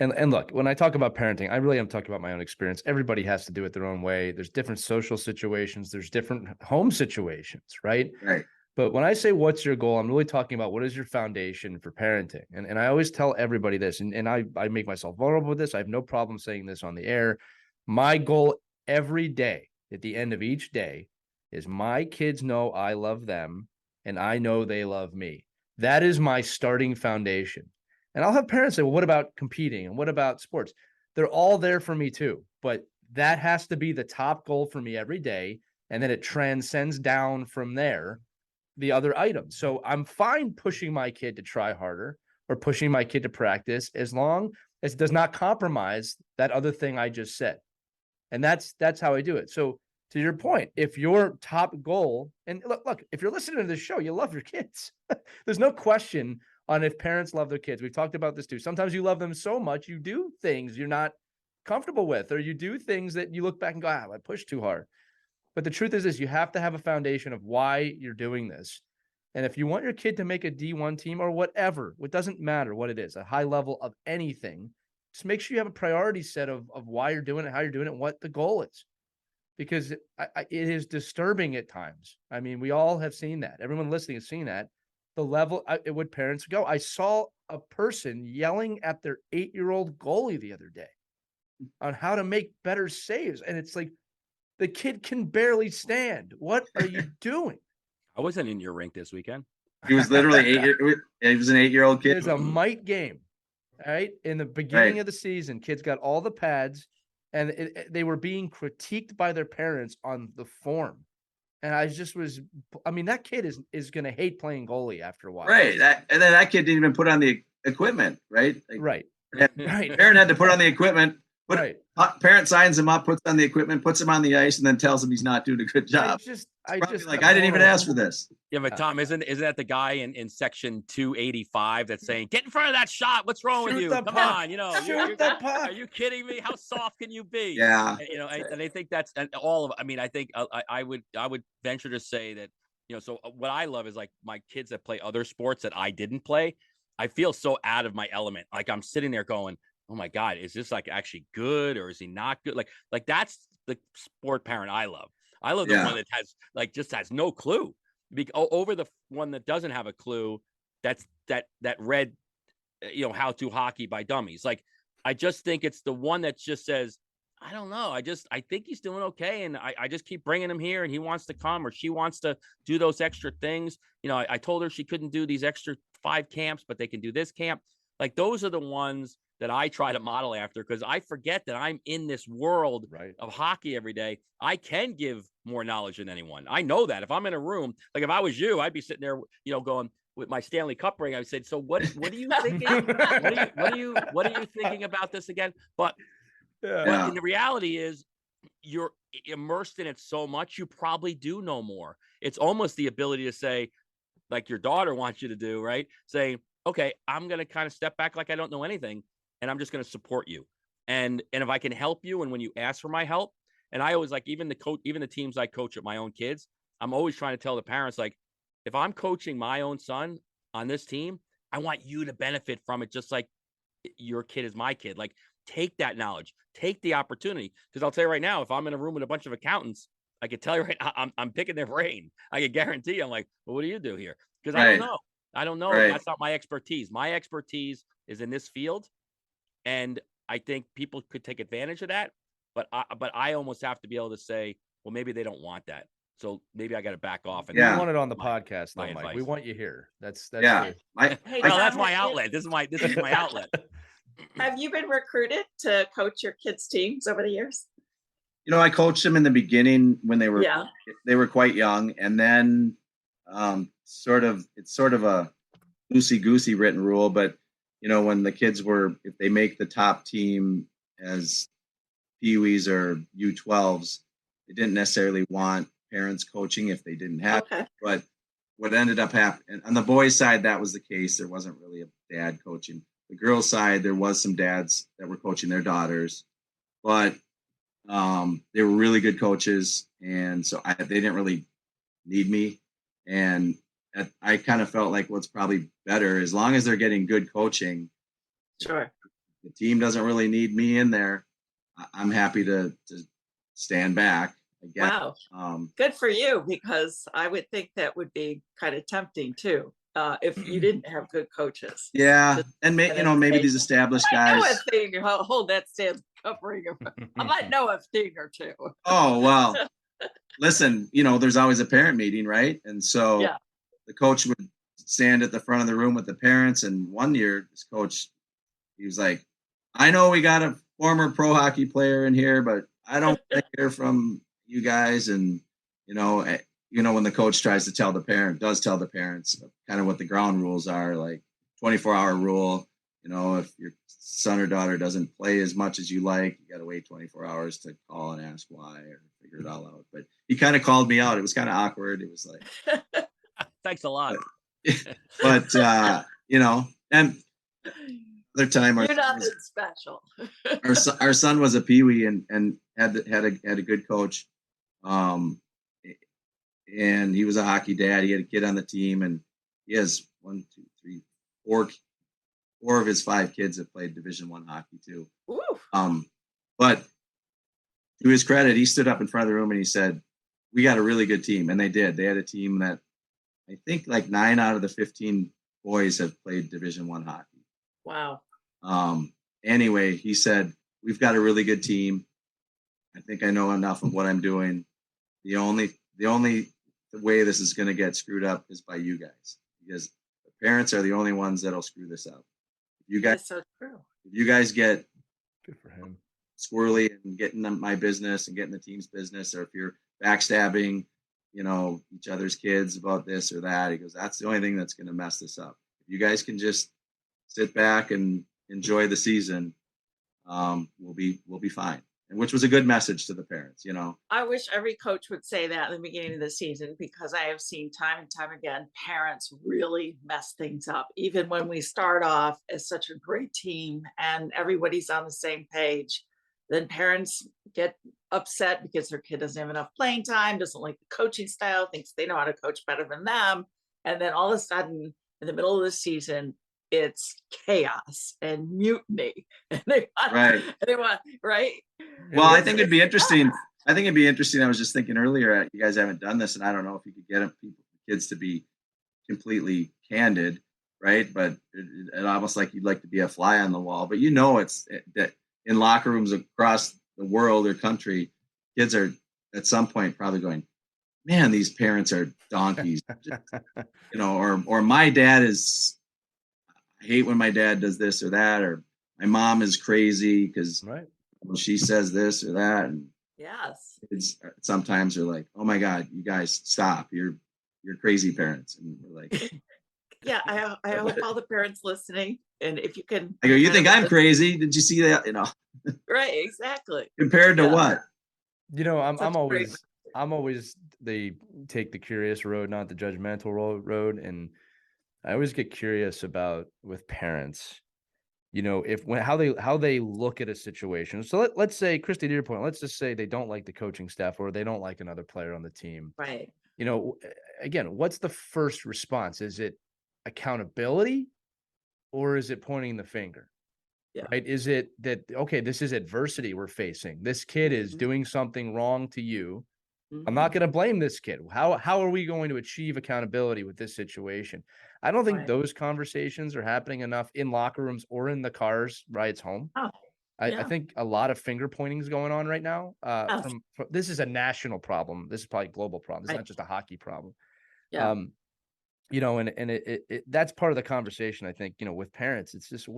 And look, when I talk about parenting, I really am talking about my own experience. Everybody has to do it their own way. There's different social situations. There's different home situations, right? Right. But when I say what's your goal, I'm really talking about what is your foundation for parenting. And I always tell everybody this, and I make myself vulnerable with this. I have no problem saying this on the air. My goal every day, at the end of each day, is my kids know I love them and I know they love me. That is my starting foundation. And I'll have parents say, well, what about competing? And what about sports? They're all there for me too. But that has to be the top goal for me every day. And then it transcends down from there, the other items. So I'm fine pushing my kid to try harder or pushing my kid to practice as long as it does not compromise that other thing I just said. And that's how I do it. So to your point, if your top goal, and look, if you're listening to this show, you love your kids. There's no question on if parents love their kids. We've talked about this too. Sometimes you love them so much, you do things you're not comfortable with, or you do things that you look back and go, I pushed too hard. But the truth is this, you have to have a foundation of why you're doing this. And if you want your kid to make a D1 team or whatever, it doesn't matter what it is, a high level of anything, just make sure you have a priority set of why you're doing it, how you're doing it, and what the goal is. Because it is disturbing at times. I mean, we all have seen that. Everyone listening has seen that. The level at what parents go. I saw a person yelling at their 8-year-old goalie the other day on how to make better saves. And it's like, the kid can barely stand. What are you doing? I wasn't in your rink this weekend. He was literally he was an 8-year-old kid. It's a mite game, right? In the beginning of the season, kids got all the pads, and they were being critiqued by their parents on the form. And that kid is going to hate playing goalie after a while. Right. And then that kid didn't even put on the equipment, right? Right. Parent had to put on the equipment. Parent signs him up, puts on the equipment, puts him on the ice, and then tells him he's not doing a good job. I didn't even ask for this. Yeah, but Tom, isn't that the guy in section 285 that's saying, get in front of that shot? What's wrong with you? Come on, are you kidding me? How soft can you be? Yeah. And I think that's all of. I mean, I think I would venture to say that So what I love is like my kids that play other sports that I didn't play. I feel so out of my element. Like I'm sitting there going, oh my God, is this like actually good or is he not good? Like that's the sport parent I love. I love the one that has no clue. Over the one that doesn't have a clue, that's that read, how to hockey by dummies. Like I just think it's the one that just says, I don't know. I think he's doing okay. And I just keep bringing him here and he wants to come or she wants to do those extra things. You know, I told her she couldn't do these extra 5 camps, but they can do this camp. Like those are the ones that I try to model after because I forget that I'm in this world of hockey every day. I can give more knowledge than anyone. I know that if I'm in a room, like if I was you, I'd be sitting there, you know, going with my Stanley Cup ring. I said, so what are you thinking? what are you thinking about this again? But in the reality is you're immersed in it so much, you probably do know more. It's almost the ability to say, like your daughter wants you to do, right? Saying, okay, I'm going to kind of step back like I don't know anything, and I'm just going to support you. And if I can help you, and when you ask for my help, and I always like even the teams I coach at my own kids, I'm always trying to tell the parents, like, if I'm coaching my own son on this team, I want you to benefit from it just like your kid is my kid. Like, take that knowledge, take the opportunity. Because I'll tell you right now, if I'm in a room with a bunch of accountants, I could tell you right now, I'm picking their brain. I can guarantee I'm like, well, what do you do here? Because I don't know. I don't know. That's not my expertise. My expertise is in this field. And I think people could take advantage of that. But I almost have to be able to say, well, maybe they don't want that. So maybe I got to back off. And we want it on the podcast, though, Mike. Advice. We want you here. That's hey, that's my outlet. This is my outlet. Have you been recruited to coach your kids' teams over the years? You know, I coached them in the beginning when they were quite young, and then it's sort of a loosey-goosey written rule. But you know, when the kids if they make the top team as peewees or U12s, they didn't necessarily want parents coaching if they didn't have it. But what ended up happening on the boys' side, that was the case. There wasn't really a dad coaching. The girls' side, there was some dads that were coaching their daughters, but they were really good coaches, and so they didn't really need me. And I kind of felt like what's probably better, as long as they're getting good coaching. Sure. The team doesn't really need me in there. I'm happy to stand back. Wow. Good for you, because I would think that would be kind of tempting too. If you didn't have good coaches. Yeah. And maybe these established guys. Hold that Stanley Cup ring. I might know a thing or two. Oh, well, listen, there's always a parent meeting, right? And so the coach would stand at the front of the room with the parents. And one year, this coach, he was like, I know we got a former pro hockey player in here, but I don't want to hear from you guys. And, when the coach does tell the parents kind of what the ground rules are, like 24-hour rule, if your son or daughter doesn't play as much as you like, you got to wait 24 hours to call and ask why or figure it all out. But he kind of called me out. It was kind of awkward. It was like, thanks a lot. But, and other time, you're not special. our son was a peewee and had a good coach. And he was a hockey dad. He had a kid on the team, and he has 4 of his 5 kids have played Division I hockey too. Ooh. But to his credit, he stood up in front of the room and he said, "We got a really good team," and they did. They had a team that I think like 9 out of the 15 boys have played Division I hockey. Wow. Anyway, he said, "We've got a really good team. I think I know enough of what I'm doing. The only way this is going to get screwed up is by you guys, because the parents are the only ones that'll screw this up. If you guys get good for him squirrely and getting my business and getting the team's business, or if you're backstabbing, each other's kids about this or that," he goes, "that's the only thing that's going to mess this up. If you guys can just sit back and enjoy the season, we'll be fine." And which was a good message to the parents, I wish every coach would say that in the beginning of the season, because I have seen time and time again, parents really mess things up. Even when we start off as such a great team and everybody's on the same page, then parents get upset because their kid doesn't have enough playing time, doesn't like the coaching style, thinks they know how to coach better than them. And then all of a sudden, in the middle of the season, it's chaos and mutiny. And they want, right? Well, I think it'd be interesting. I was just thinking earlier, you guys haven't done this, and I don't know if you could get kids to be completely candid. right? But it almost like you'd like to be a fly on the wall. But you know, that in locker rooms across the world or country, kids are at some point probably going, man, these parents are donkeys. Just, or my dad is, I hate when my dad does this or that, or my mom is crazy because Right. she says this or that. And Yes. it's sometimes they're like, oh my God, you guys stop. You're crazy parents. And we're like, Yeah, I hope all the parents listening, and if you can, I go, you kind think of I'm listen- crazy? Did you see that? right? Exactly. Compared to Yeah. what? Such a great I'm always they take the curious road, not the judgmental road. And I always get curious about with parents, how they look at a situation. So let's say, Christy, to your point, let's just say they don't like the coaching staff or they don't like another player on the team. right. Again, what's the first response? Is it accountability or is it pointing the finger? Yeah. Right? Is it that, okay, this is adversity we're facing. This kid is Mhm. doing something wrong to you. I'm Mhm. not going to blame this kid. How are we going to achieve accountability with this situation? I don't think Right. those conversations are happening enough in locker rooms or in the cars rides home. Oh, I yeah. think a lot of finger pointing is going on right now. Yes. This is a national problem. This is probably a global problem. It's Right. not just a hockey problem. Yeah. And that's part of the conversation. I think, with parents, it's just,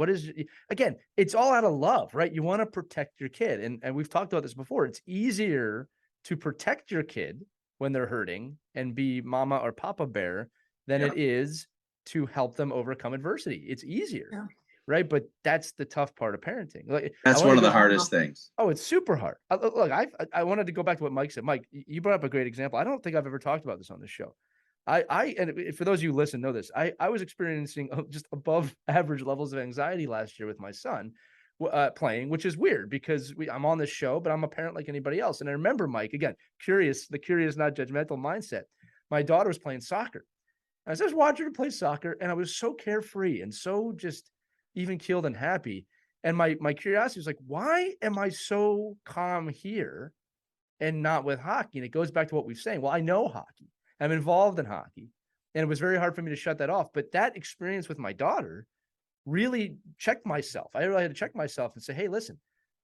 again, it's all out of love, right? You want to protect your kid. And we've talked about this before. It's easier to protect your kid when they're hurting and be mama or papa bear than it is to help them overcome adversity. It's easier. Yeah. Right. But that's the tough part of parenting. Like, That's one of the hardest things. Oh, it's super hard. Look, I wanted to go back to what Mike said. Mike, you brought up a great example. I don't think I've ever talked about this on this show. And for those of you who listen, know this. I was experiencing just above average levels of anxiety last year with my son playing, which is weird because I'm on this show, but I'm a parent like anybody else. And I remember, Mike, again, the curious, not judgmental mindset. My daughter was playing soccer. I was just watching her play soccer, and I was so carefree and so just even keeled and happy. And my curiosity was like, why am I so calm here and not with hockey? And it goes back to what we've saying. Well, I know hockey. I'm involved in hockey. And it was very hard for me to shut that off. But that experience with my daughter really checked myself. I really had to check myself and say, hey, listen,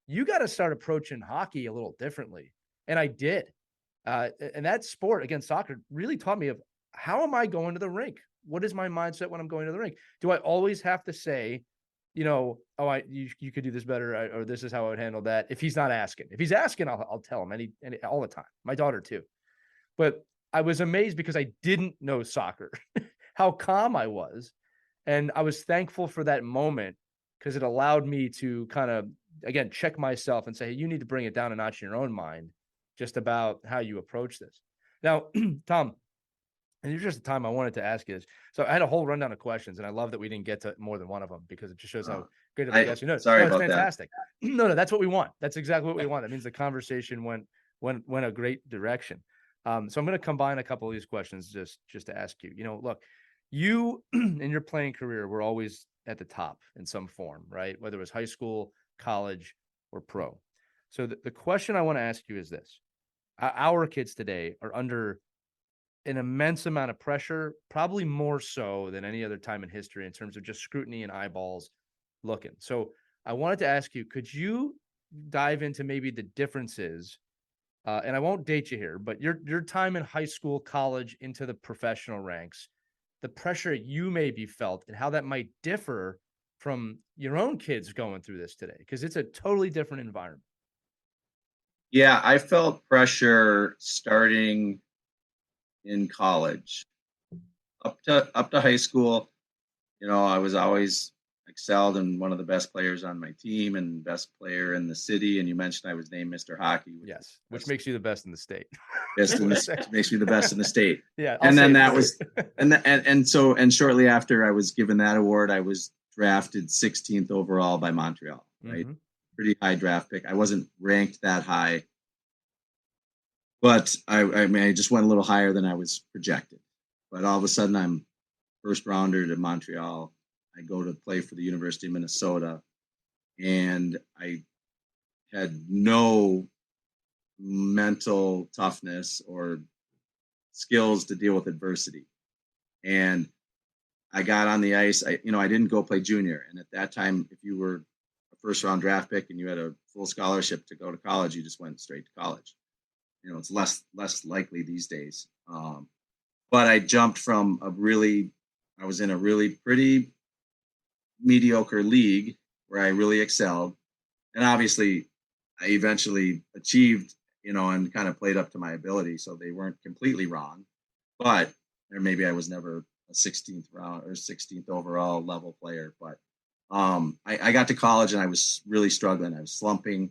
you got to start approaching hockey a little differently. And I did. And that sport, again, soccer, really taught me of how am I going to the rink? What is my mindset when I'm going to the rink? Do I always have to say, you could do this better, or this is how I would handle that? If he's not asking, if he's asking, I'll tell him all the time. My daughter too. But I was amazed because I didn't know soccer, how calm I was. And I was thankful for that moment because it allowed me to kind of, again, check myself and say, hey, you need to bring it down a notch in your own mind just about how you approach this. Now, Tom, and here's just the time I wanted to ask you this. So I had a whole rundown of questions, and I love that we didn't get to more than one of them because it just shows how good of a guest you know. Sorry it's about fantastic. That. No, that's what we want. That's exactly what we want. That means the conversation went a great direction. So I'm going to combine a couple of these questions just to ask you. Look, you in your playing career were always at the top in some form, right? Whether it was high school, college, or pro. So the question I want to ask you is this. Our kids today are under an immense amount of pressure, probably more so than any other time in history in terms of just scrutiny and eyeballs looking. So I wanted to ask you, could you dive into maybe the differences? And I won't date you here, but your time in high school, college, into the professional ranks, the pressure you maybe felt and how that might differ from your own kids going through this today, because it's a totally different environment. Yeah, I felt pressure starting in college. Up to high school, I was always excelled and one of the best players on my team and best player in the city. And you mentioned I was named Mr. Hockey. Which makes you the best in the state. Makes me the best in the state. Yeah. And then that was, and shortly after I was given that award, I was drafted 16th overall by Montreal, right? Mm-hmm. Pretty high draft pick. I wasn't ranked that high, but I just went a little higher than I was projected. But all of a sudden I'm first rounder to Montreal. I go to play for the University of Minnesota, and I had no mental toughness or skills to deal with adversity. And I got on the ice. I didn't go play junior. And at that time, if you were a first round draft pick and you had a full scholarship to go to college, you just went straight to college. It's less likely these days. But I jumped from I was in a really pretty mediocre league where I really excelled. And obviously I eventually achieved, and kind of played up to my ability. So they weren't completely wrong, or maybe I was never a 16th round or 16th overall level player. But I got to college and I was really struggling. I was slumping,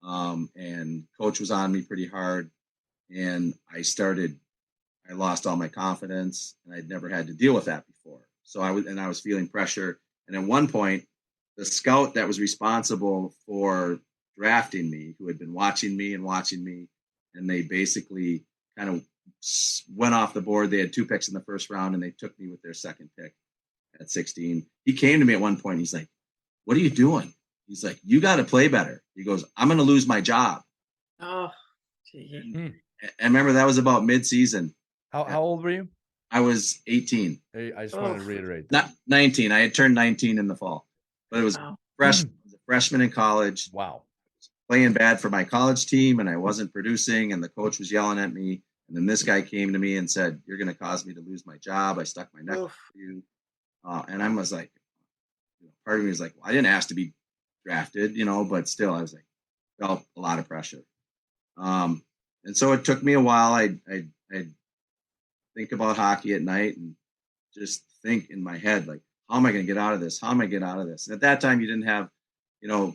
and coach was on me pretty hard. And I lost all my confidence, and I'd never had to deal with that before. So I was feeling pressure. And at one point, the scout that was responsible for drafting me, who had been watching me, and they basically kind of went off the board. They had 2 picks in the first round, and they took me with their second pick at 16. He came to me at one point. He's like, "What are you doing?" He's like, "You got to play better." He goes, "I'm going to lose my job." Oh, gee. I remember that was about mid-season. How old were you? I was 18. I just wanted to reiterate that. Not 19. I had turned 19 in the fall, but it was Wow. I was a freshman in college. Wow. Playing bad for my college team, and I wasn't producing, and the coach was yelling at me. And then this guy came to me and said, "You're going to cause me to lose my job. I stuck my neck out for you." And I was like, part of me was like, well, I didn't ask to be drafted, but still, I was like, felt a lot of pressure. And so it took me a while. I think about hockey at night and just think in my head, like, how am I going to get out of this? How am I get out of this? And at that time, you didn't have,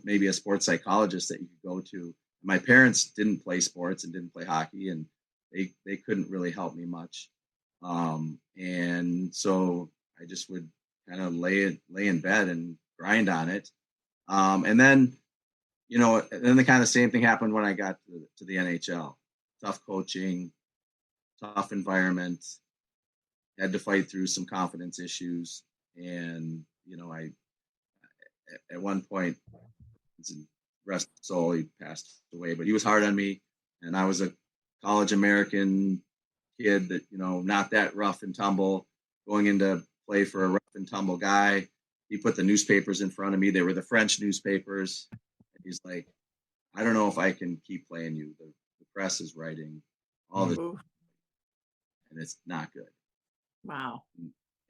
maybe a sports psychologist that you could go to. My parents didn't play sports and didn't play hockey, and they couldn't really help me much. And so I just would kind of lay in bed and grind on it. And then, then the kind of same thing happened when I got to the NHL. Tough coaching, tough environment, had to fight through some confidence issues. And, I, at one point, rest of his soul, he passed away, but he was hard on me. And I was a college American kid that, not that rough and tumble, going into play for a rough and tumble guy. He put the newspapers in front of me. They were the French newspapers. And he's like, "I don't know if I can keep playing you. The press is writing all this, and it's not good." Wow.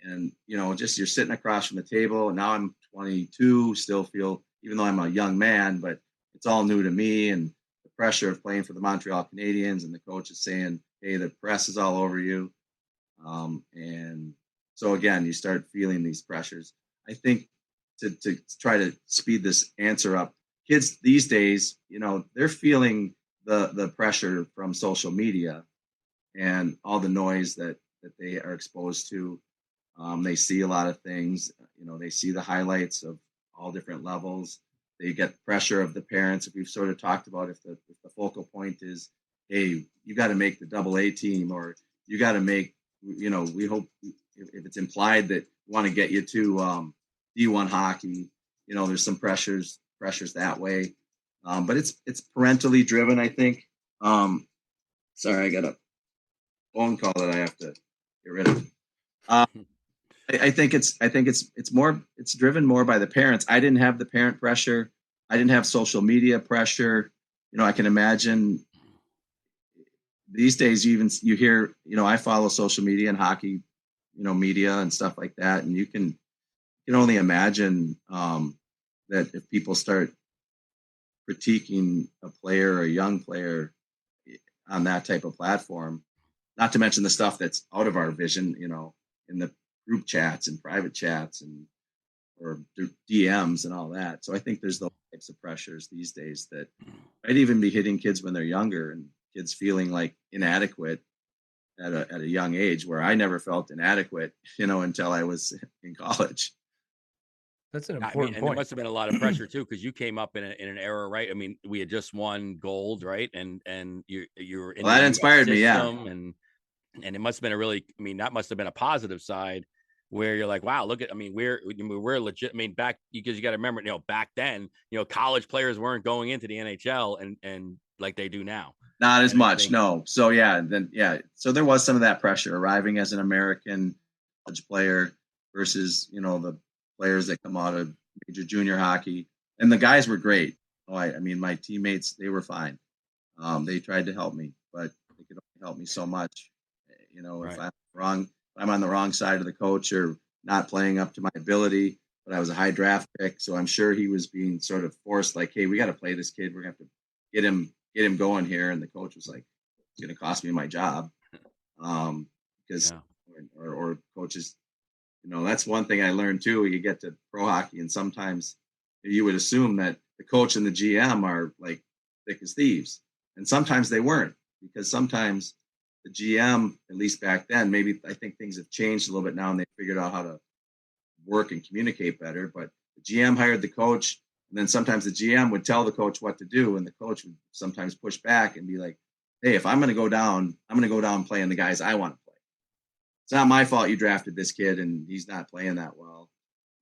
And, just you're sitting across from the table, and now I'm 22, still feel, even though I'm a young man, but it's all new to me. And the pressure of playing for the Montreal Canadiens, and the coach is saying, "Hey, the press is all over you." And so again, you start feeling these pressures. I think to try to speed this answer up, kids these days, they're feeling the pressure from social media and all the noise that they are exposed to. They see a lot of things, they see the highlights of all different levels. They get pressure of the parents. If we've sort of talked about if the focal point is, "Hey, you got to make the AA team," or you got to make, we hope if it's implied that we want to get you to D1 hockey, there's some pressures that way. But it's parentally driven, I think. Sorry, I got a phone call that I have to get rid of. I think it's driven more by the parents. I didn't have the parent pressure. I didn't have social media pressure. I can imagine these days you hear, I follow social media and hockey, media and stuff like that. And you can only imagine that if people start critiquing a player or a young player on that type of platform, not to mention the stuff that's out of our vision, in the group chats and private chats or DMs and all that. So I think there's those types of pressures these days that might even be hitting kids when they're younger, and kids feeling like inadequate at a young age, where I never felt inadequate, until I was in college. That's an important and point. there must have been a lot of pressure too, because you came up in an era, right? I mean, we had just won gold, right? And you were in that inspired me, yeah. And it must have been that must have been a positive side, where you're like, wow, look at, we're legit. Back, because you got to remember, back then, college players weren't going into the NHL and like they do now. Not as much, no. So so there was some of that pressure arriving as an American college player versus, the players that come out of major junior hockey. And the guys were great. I mean, my teammates, they were fine. They tried to help me, but they could only help me so much. If I'm on the wrong side of the coach or not playing up to my ability, but I was a high draft pick. So I'm sure he was being sort of forced, like, hey, we got to play this kid. We're going to have to get him going here. And the coach was like, it's going to cost me my job. Because, or coaches, that's one thing I learned too. You get to pro hockey and sometimes you would assume that the coach and the GM are like thick as thieves. And sometimes they weren't, because sometimes the GM, at least back then, maybe I think things have changed a little bit now and they figured out how to work and communicate better. But the GM hired the coach, and then sometimes the GM would tell the coach what to do, and the coach would sometimes push back and be like, hey, if I'm going to go down, I'm going to go down playing the guys I want to play. It's not my fault you drafted this kid and he's not playing that well.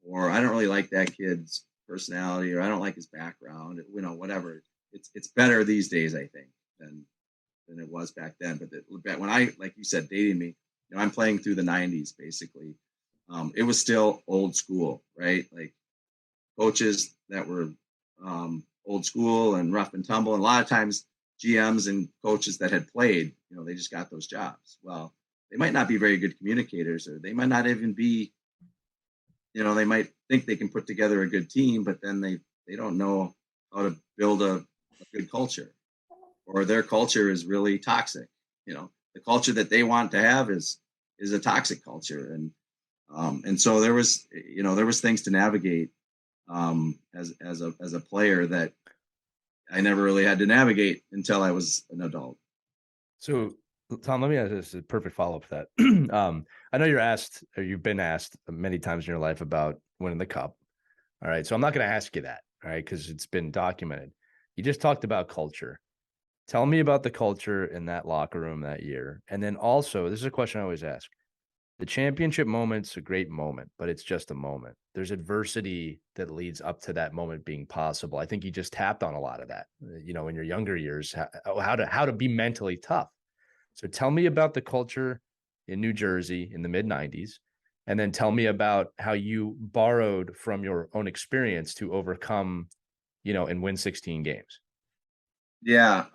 Or I don't really like that kid's personality, or I don't like his background, whatever. It's better these days, I think, than it was back then. But when I, like you said, dating me, I'm playing through the 90s, basically. It was still old school, right? Like coaches that were old school and rough and tumble. And a lot of times GMs and coaches that had played, they just got those jobs. Well, they might not be very good communicators, or they might not even be, they might think they can put together a good team, but then they don't know how to build a good culture, or their culture is really toxic. The culture that they want to have is a toxic culture. And so there was things to navigate as a player that I never really had to navigate until I was an adult. So, Tom, let me ask this, a perfect follow-up to that. I know you're asked, or you've been asked many times in your life about winning the cup. All right. So I'm not going to ask you that, all right, because it's been documented. You just talked about culture. Tell me about the culture in that locker room that year. And then also, this is a question I always ask. The championship moment's a great moment, but it's just a moment. There's adversity that leads up to that moment being possible. I think you just tapped on a lot of that, in your younger years, how to be mentally tough. So tell me about the culture in New Jersey in the mid 90s, and then tell me about how you borrowed from your own experience to overcome, and win 16 games. Yeah.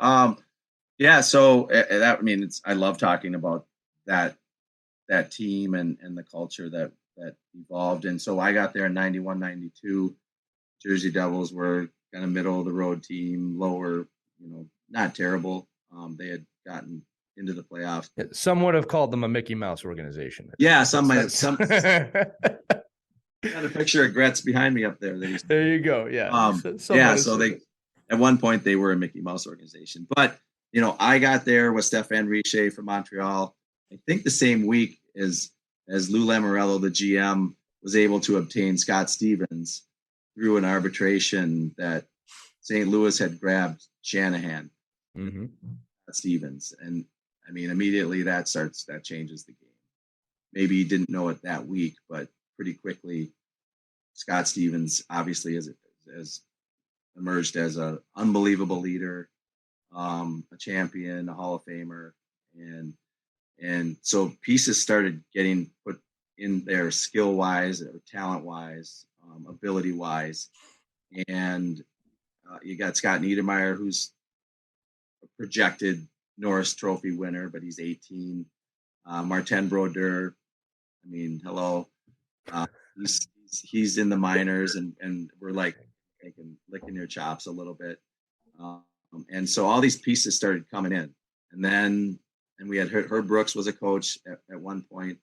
So I love talking about that team and the culture that evolved. And so I got there in 91, 92. Jersey Devils were kind of middle of the road team, lower, not terrible. They had gotten into the playoffs. Some would have called them a Mickey Mouse organization. Yeah, some got a picture of Gretz behind me up there. There you go. Yeah. So they, at one point, they were a Mickey Mouse organization. But, I got there with Stéphane Richer from Montreal. I think the same week as Lou Lamoriello, the GM, was able to obtain Scott Stevens through an arbitration that St. Louis had grabbed Shanahan, Stevens. And, I mean, immediately that changes the game. Maybe he didn't know it that week, but pretty quickly, Scott Stevens obviously has emerged as an unbelievable leader, a champion, a Hall of Famer, and so pieces started getting put in there, skill wise, talent wise, ability wise, and you got Scott Niedermayer, who's a projected Norris Trophy winner, but he's 18. Martin Brodeur, I mean, hello. He's in the minors, and we're like licking your chops a little bit. And so all these pieces started coming in. And we had Herb Brooks was a coach at one point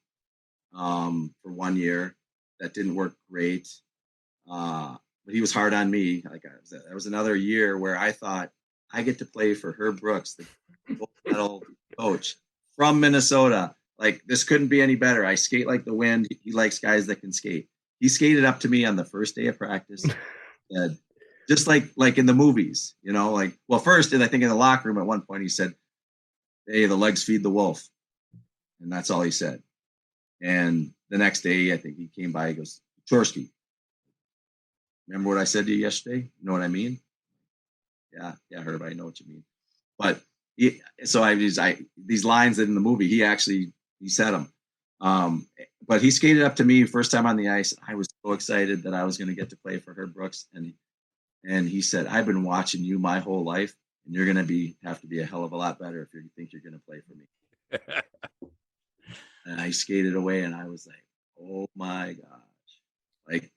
for 1 year. That didn't work great. But he was hard on me. That was another year where I thought I get to play for Herb Brooks, the gold medal coach from Minnesota. Like, this couldn't be any better. I skate like the wind. He likes guys that can skate. He skated up to me on the first day of practice. And just like in the movies, first, and I think in the locker room at one point he said, "Hey, the legs feed the wolf." And that's all he said. And the next day, I think he came by, he goes, "Chorske, remember what I said to you yesterday? You know what I mean?" Yeah, Herb, I know what you mean. But these lines that in the movie, he said them. but he skated up to me first time on the ice. I was so excited that I was going to get to play for Herb Brooks. And he said, I've been watching you my whole life, and you're going to have to be a hell of a lot better if you think you're going to play for me. And I skated away, and I was like, oh my gosh. Like,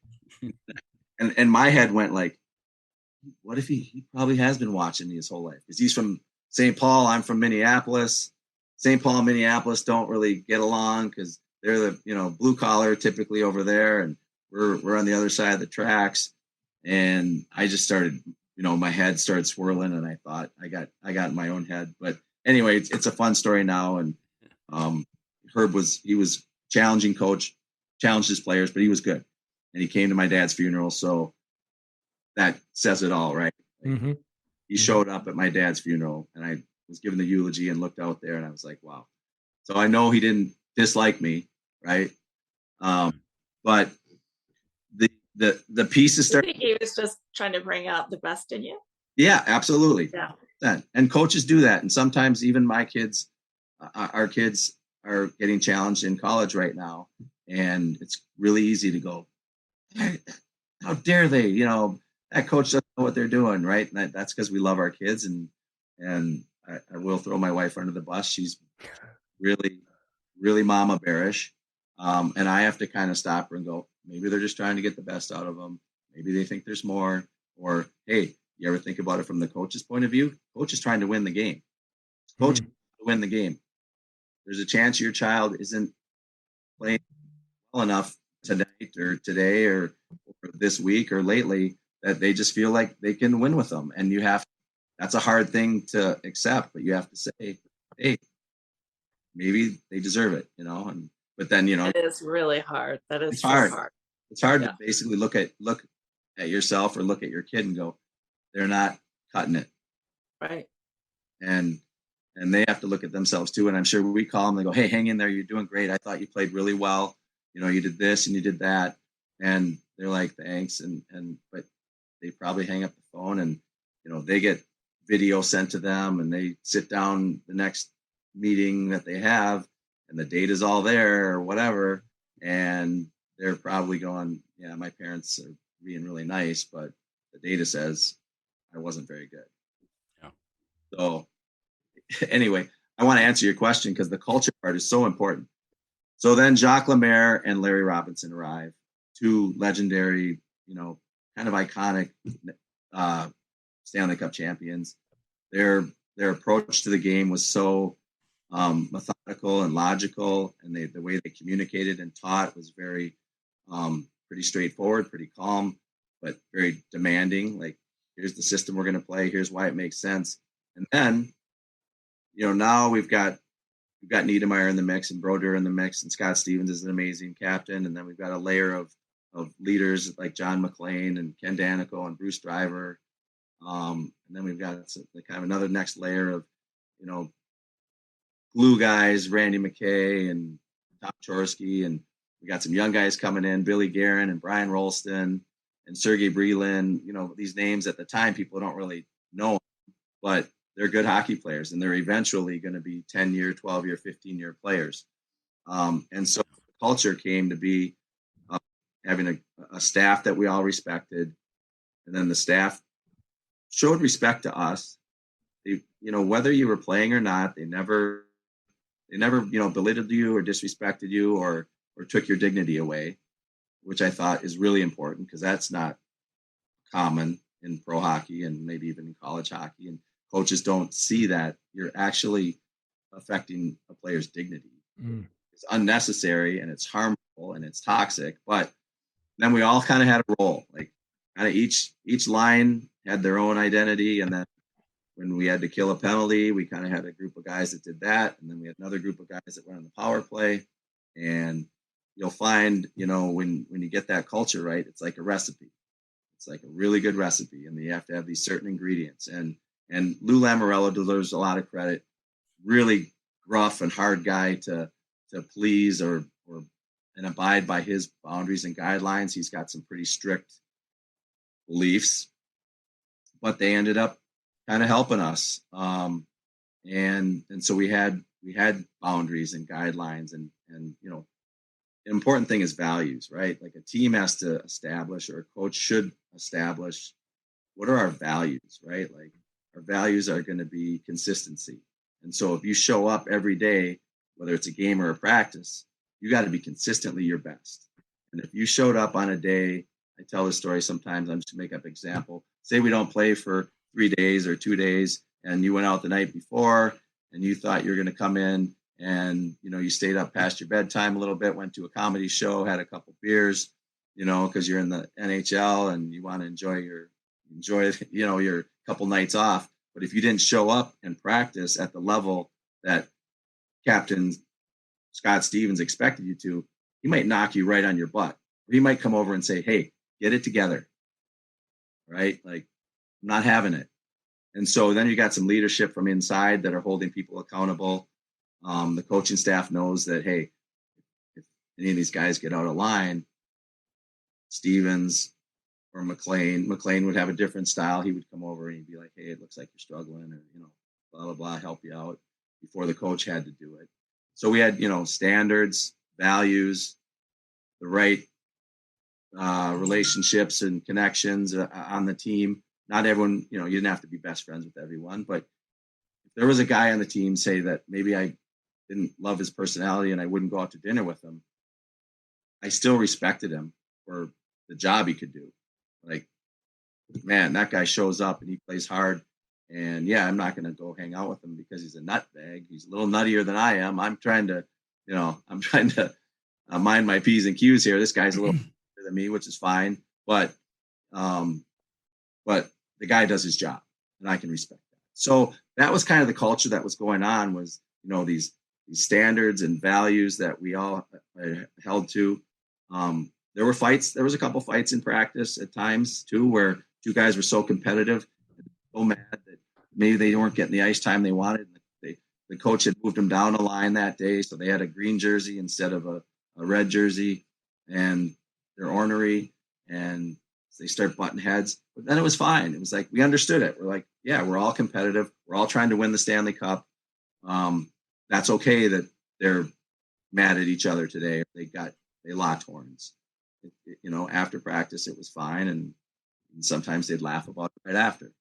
and my head went like, what if he probably has been watching me his whole life? Because he's from St. Paul. I'm from Minneapolis. St. Paul and Minneapolis don't really get along because they're the, blue collar typically over there. And we're on the other side of the tracks. And I just started, my head started swirling, and I thought I got in my own head. But anyway, it's a fun story now. And Herb was challenging coach, challenged his players, but he was good. And he came to my dad's funeral. So that says it all, right? Mm-hmm. He showed up at my dad's funeral, and I was given the eulogy and looked out there, and I was like, wow. So I know he didn't dislike me, right? But the pieces I start. think he was just trying to bring out the best in you. Yeah, absolutely. Yeah. And coaches do that. And sometimes even my kids, our kids are getting challenged in college right now. And it's really easy to go, how dare they? That coach doesn't know what they're doing, right? And that's because we love our kids. And I will throw my wife under the bus. She's really, really mama bearish. And I have to kind of stop her and go, maybe they're just trying to get the best out of them. Maybe they think there's more. Or, hey, you ever think about it from the coach's point of view? Coach is trying to win the game. Coach is trying to win the game. There's a chance your child isn't playing well enough tonight or today or this week or lately that they just feel like they can win with them. And that's a hard thing to accept, but you have to say, hey, maybe they deserve it, but then, it is really hard. That is it's hard. hard. It's hard to basically look at yourself or look at your kid and go, they're not cutting it. Right. And they have to look at themselves too. And I'm sure we call them, they go, hey, hang in there. You're doing great. I thought you played really well. You did this and you did that. And they're like, thanks. But they probably hang up the phone and, they get video sent to them and they sit down the next meeting that they have and the date is all there or whatever. And they're probably going, yeah, my parents are being really nice, but the data says I wasn't very good. Yeah. So anyway, I want to answer your question because the culture part is so important. So then Jacques Lemaire and Larry Robinson arrive, two legendary, kind of iconic Stanley Cup champions. Their approach to the game was so methodical and logical, and the way they communicated and taught was very pretty straightforward, pretty calm, but very demanding. Like, here's the system we're going to play. Here's why it makes sense. And then, now we've got Niedermeyer in the mix and Brodeur in the mix, and Scott Stevens is an amazing captain. And then we've got a layer of leaders like John McClain and Ken Danico and Bruce Driver. And then we've got kind of another next layer of, glue guys, Randy McKay and Tom Chorske. And we got some young guys coming in, Billy Guerin and Brian Rolston and Sergey Brelin. These names at the time people don't really know, but they're good hockey players, and they're eventually going to be 10-year, 12-year, 15-year players. And so the culture came to be having a staff that we all respected, and then the staff showed respect to us. They, whether you were playing or not, they never belittled you or disrespected you or took your dignity away, which I thought is really important because that's not common in pro hockey and maybe even in college hockey. And coaches don't see that you're actually affecting a player's dignity. It's unnecessary and it's harmful and it's toxic. But then we all kind of had a role. Like, kind of each line had their own identity. And then when we had to kill a penalty, we kind of had a group of guys that did that. And then we had another group of guys that went on the power play. And you'll find, when you get that culture right, it's like a recipe. It's like a really good recipe. And you have to have these certain ingredients. And Lou Lamoriello deserves a lot of credit. Really gruff and hard guy to please or and abide by his boundaries and guidelines. He's got some pretty strict beliefs, but they ended up kind of helping us. And so we had boundaries and guidelines and the important thing is values, right? Like a team has to establish, or a coach should establish, what are our values, right? Like our values are going to be consistency. And so if you show up every day, whether it's a game or a practice, you got to be consistently your best. And if you showed up on a day, I tell this story sometimes, I'm just to make up example. Say we don't play for 3 days or 2 days, and you went out the night before and you thought you were going to come in and, you stayed up past your bedtime a little bit, went to a comedy show, had a couple beers, because you're in the NHL and you want to enjoy your couple nights off. But if you didn't show up and practice at the level that Captain Scott Stevens expected you to, he might knock you right on your butt. Or he might come over and say, hey, get it together. Right? Like, I'm not having it. And so then you got some leadership from inside that are holding people accountable. The coaching staff knows that, hey, if any of these guys get out of line, Stevens or McLean would have a different style. He would come over and he'd be like, hey, it looks like you're struggling, or, blah, blah, blah, help you out, before the coach had to do it. So we had, standards, values, the right relationships and connections on the team. Not everyone, you didn't have to be best friends with everyone, but if there was a guy on the team, say that maybe I didn't love his personality and I wouldn't go out to dinner with him, I still respected him for the job he could do. Like, man, that guy shows up and he plays hard. And yeah, I'm not going to go hang out with him because he's a nutbag. He's a little nuttier than I am. I'm trying to mind my P's and Q's here. This guy's a little better than me, which is fine. But the guy does his job and I can respect that. So that was kind of the culture that was going on, was, these standards and values that we all held to. There were fights. There was a couple fights in practice at times too, where two guys were so competitive, so mad that maybe they weren't getting the ice time they wanted. The coach had moved them down a line that day, so they had a green jersey instead of a red jersey, and they're ornery, and they start butting heads. But then it was fine. It was like, we understood it. We're like, yeah, we're all competitive. We're all trying to win the Stanley Cup. That's okay that they're mad at each other today. They locked horns. After practice, it was fine. And sometimes they'd laugh about it right after.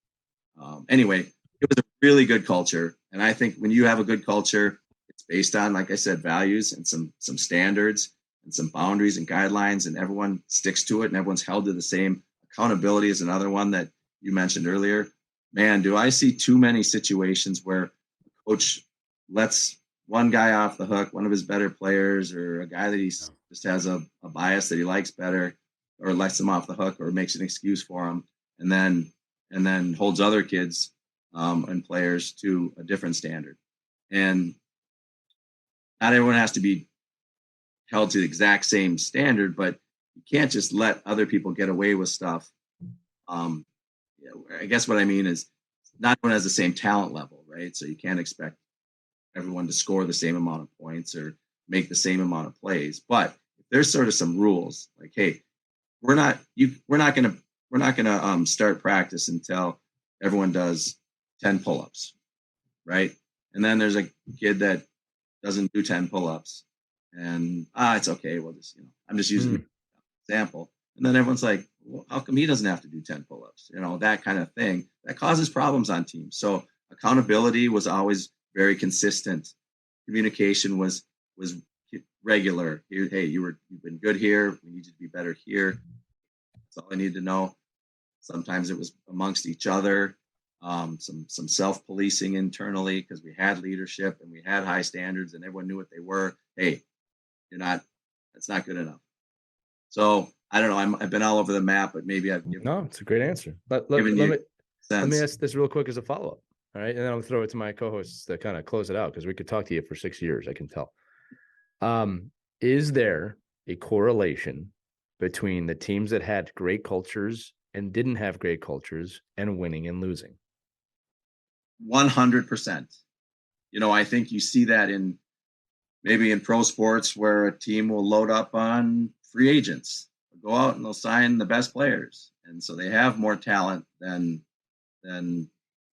Anyway, it was a really good culture. And I think when you have a good culture, it's based on, like I said, values and some standards and some boundaries and guidelines, and everyone sticks to it and everyone's held to the same. Accountability is another one that you mentioned earlier. Man, do I see too many situations where the coach lets one guy off the hook, one of his better players, or a guy that he just has a bias that he likes better, or lets him off the hook, or makes an excuse for him, and then holds other kids and players to a different standard. And not everyone has to be held to the exact same standard, but you can't just let other people get away with stuff. I guess what I mean is, not everyone has the same talent level, right? So you can't expect everyone to score the same amount of points or make the same amount of plays. But if there's sort of some rules, like, hey, we're not going to start practice until everyone does 10 pull-ups, right? And then there's a kid that doesn't do 10 pull-ups, and it's okay. We'll just, I'm just using an example. And then everyone's like, well, how come he doesn't have to do 10 pull-ups? That kind of thing that causes problems on teams. So accountability was always very consistent. Communication was regular. Hey, you've been good here. We need you to be better here. That's all I need to know. Sometimes it was amongst each other, some self-policing internally, because we had leadership and we had high standards and everyone knew what they were. Hey, that's not good enough. So I don't know. I've been all over the map, but maybe I've given. No, it's a great answer. Let me ask this real quick as a follow-up. All right. And then I'll throw it to my co-hosts to kind of close it out, because we could talk to you for 6 years, I can tell. Is there a correlation between the teams that had great cultures and didn't have great cultures and winning and losing? 100%. I think you see that maybe in pro sports, where a team will load up on free agents, go out and they'll sign the best players. And so they have more talent than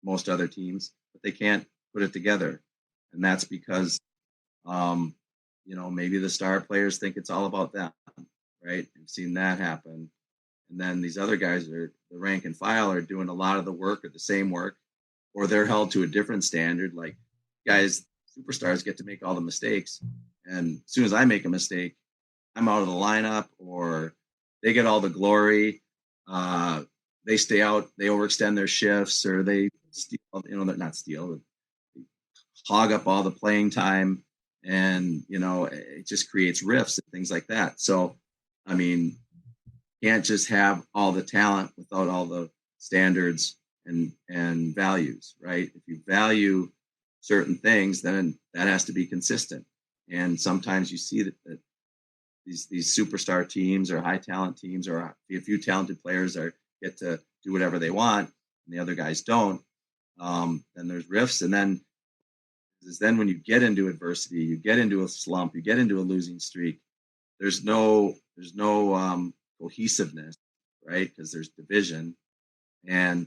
most other teams, but they can't put it together. And that's because, maybe the star players think it's all about them, right? I've seen that happen. And then these other guys are the rank and file are doing a lot of the work or the same work, or they're held to a different standard. Like guys, superstars get to make all the mistakes. And as soon as I make a mistake, I'm out of the lineup, or they get all the glory. They stay out, they overextend their shifts, or they steal, not steal, hog up all the playing time. And, it just creates rifts and things like that. So, I mean, can't just have all the talent without all the standards and values, right? If you value certain things, then that has to be consistent. And sometimes you see that these superstar teams or high talent teams or a few talented players get to do whatever they want and the other guys don't. Then there's rifts. And then when you get into adversity, you get into a slump, you get into a losing streak, there's no cohesiveness, right? Because there's division, and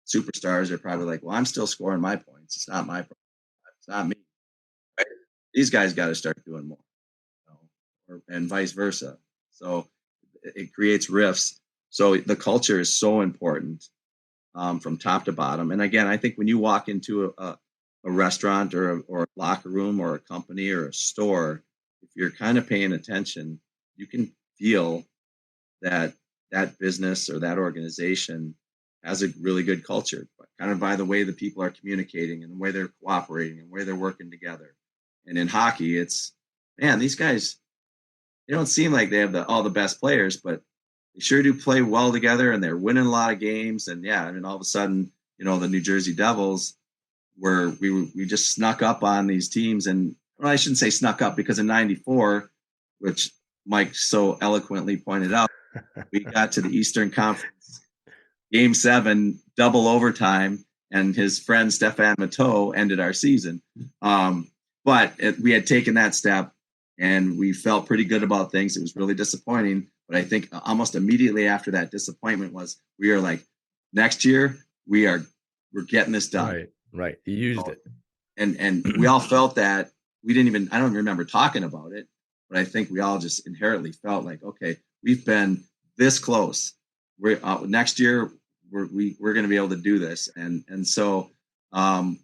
superstars are probably like, well, I'm still scoring my points. It's not my problem. It's not me. Right? These guys got to start doing more, and vice versa. So it creates rifts. So the culture is so important from top to bottom. And again, I think when you walk into a restaurant or a locker room or a company or a store, if you're kind of paying attention, you can feel that business or that organization has a really good culture, but kind of by the way the people are communicating and the way they're cooperating and the way they're working together. And in hockey, it's, man, these guys, they don't seem like they have all the best players, but they sure do play well together, and they're winning a lot of games. And yeah, I mean, all of a sudden, the New Jersey Devils we just snuck up on these teams. And well, I shouldn't say snuck up, because in '94, which Mike so eloquently pointed out, we got to the Eastern Conference Game 7, double overtime, and his friend Stefan Matteau ended our season. But we had taken that step, and we felt pretty good about things. It was really disappointing, but I think almost immediately after that disappointment we are like, next year we're getting this done. Right. You used it. And we all felt that. I don't remember talking about it, but I think we all just inherently felt like, okay, we've been this close. Next year we're going to be able to do this. And so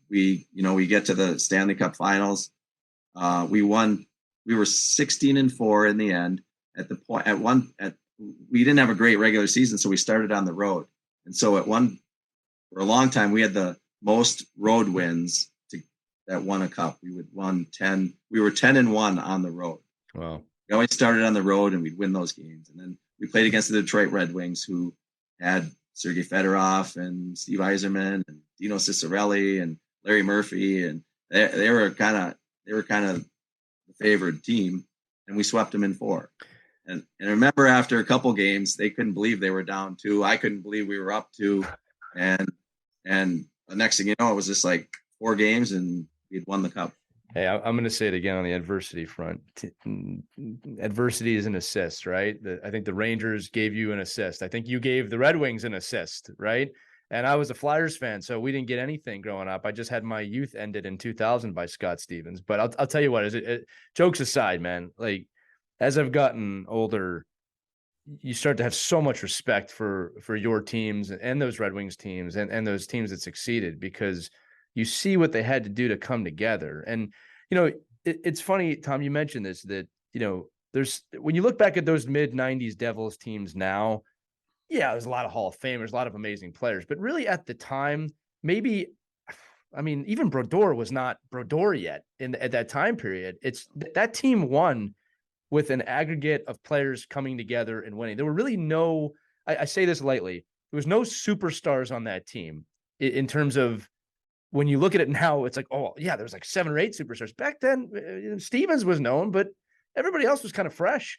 we get to the Stanley Cup finals. We won. We were 16-4 in the end. We didn't have a great regular season, so we started on the road. And so for a long time, we had the most road wins that won a cup. We were 10-1 on the road. Wow. We always started on the road, and we'd win those games. And then we played against the Detroit Red Wings, who had Sergei Fedorov and Steve Yzerman and Dino Ciccarelli and Larry Murphy, and they were kind of the favored team, and we swept them in 4. And I remember after a couple games, they couldn't believe they were down 2. I couldn't believe we were up 2, and the next thing you know, it was just like 4 games, and we'd won the cup. Hey, I'm going to say it again on the adversity front. Adversity is an assist, right? I think the Rangers gave you an assist. I think you gave the Red Wings an assist, right? And I was a Flyers fan, so we didn't get anything growing up. I just had my youth ended in 2000 by Scott Stevens. But I'll tell you what, jokes aside, man, like as I've gotten older, you start to have so much respect for your teams and those Red Wings teams and those teams that succeeded, because you see what they had to do to come together. And, it's funny, Tom, you mentioned this, that, when you look back at those mid-90s Devils teams now, yeah, there's a lot of Hall of Famers, a lot of amazing players, but really at the time, even Brodeur was not Brodeur yet at that time period. It's that team won with an aggregate of players coming together and winning. There were really I say this lightly, there was no superstars on that team in terms of, when you look at it now, it's like, oh yeah, there's like 7 or 8 superstars. Back then, Stevens was known, but everybody else was kind of fresh,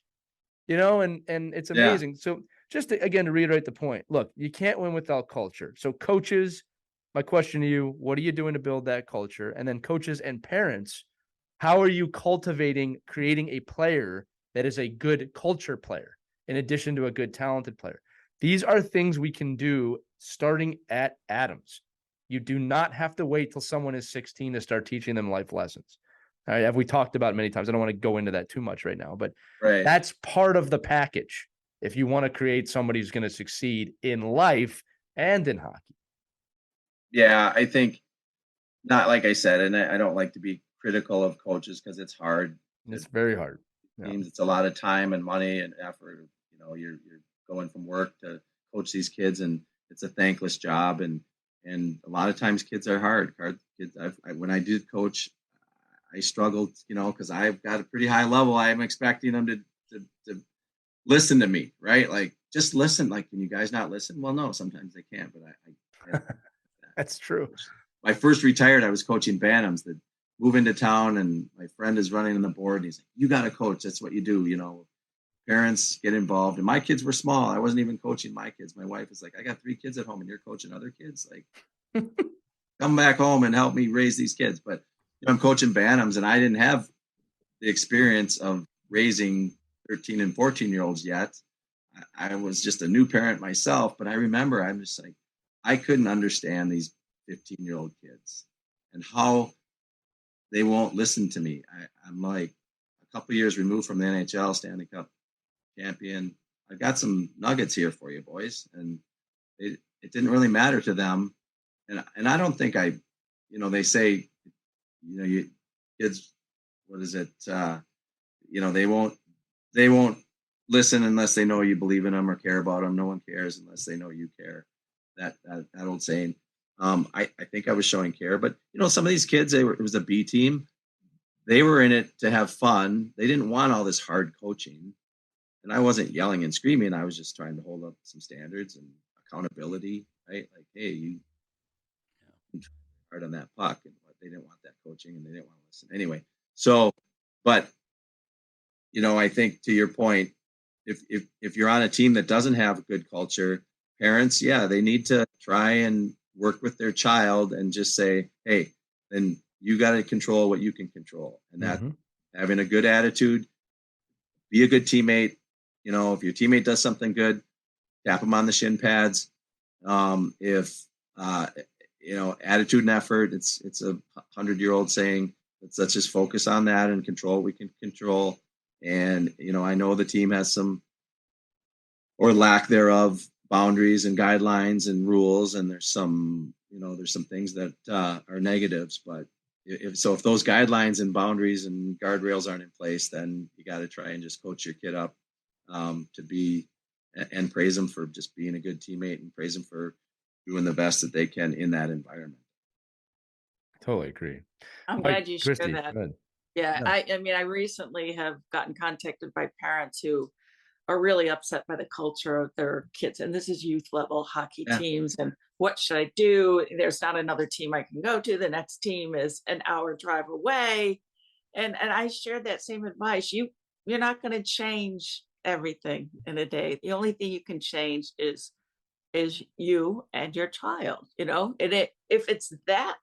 and it's amazing. Yeah. So just to reiterate the point, look, you can't win without culture. So coaches, my question to you, what are you doing to build that culture? And then coaches and parents, how are you creating a player that is a good culture player in addition to a good talented player? These are things we can do starting at Adams. You do not have to wait till someone is 16 to start teaching them life lessons. Have we talked about many times? I don't want to go into that too much right now, but Right. that's part of the package. If you want to create somebody who's going to succeed in life and in hockey. Yeah, I think not, like I said, and I don't like to be critical of coaches because it's hard. It's very hard. Yeah. Teams, it's a lot of time and money and effort. You're going from work to coach these kids, and it's a thankless job. And a lot of times kids are hard. Kids. When I did coach, I struggled, because I've got a pretty high level. I'm expecting them to listen to me, right? Like, just listen. Like, can you guys not listen? Well, no, sometimes they can't, but I That's true. When I first retired, I was coaching Bantams that move into town, and my friend is running on the board. And he's like, "You got to coach. That's what you do." Parents get involved. And my kids were small. I wasn't even coaching my kids. My wife is like, "I got 3 kids at home, and you're coaching other kids. Like, come back home and help me raise these kids." But I'm coaching Bantams, and I didn't have the experience of raising 13 and 14-year-olds yet. I was just a new parent myself, but I remember I'm just like, I couldn't understand these 15-year-old kids and how they won't listen to me. I'm like a couple years removed from the NHL Stanley Cup champion. I've got some nuggets here for you, boys. And it didn't really matter to them. And I don't think they say, you kids, what is it? They won't listen unless they know you believe in them or care about them. No one cares unless they know you care. That old saying. I think I was showing care, but some of these kids, it was a B team. They were in it to have fun. They didn't want all this hard coaching, and I wasn't yelling and screaming. I was just trying to hold up some standards and accountability, right? Like, hey, you hard on that puck, and they didn't want that coaching, and they didn't want to listen anyway. So, but I think to your point, if you're on a team that doesn't have a good culture, parents, they need to try and work with their child and just say, hey, then you got to control what you can control. And that having a good attitude, be a good teammate. If your teammate does something good, tap them on the shin pads. If attitude and effort, it's a 100-year-old saying, let's just focus on that and control what we can control. And, I know the team has some, or lack thereof, boundaries and guidelines and rules. And there's some things that are negatives, but if those guidelines and boundaries and guardrails aren't in place, then you got to try and just coach your kid up to be, and praise them for just being a good teammate and praise them for doing the best that they can in that environment. Totally agree. I'm glad you shared Christy, that. go ahead. Yeah. I recently have gotten contacted by parents who are really upset by the culture of their kids. And this is youth level hockey teams. And what should I do? There's not another team I can go to. The next team is an hour drive away. And I shared that same advice. You're not going to change everything in a day. The only thing you can change is you and your child, and if it's that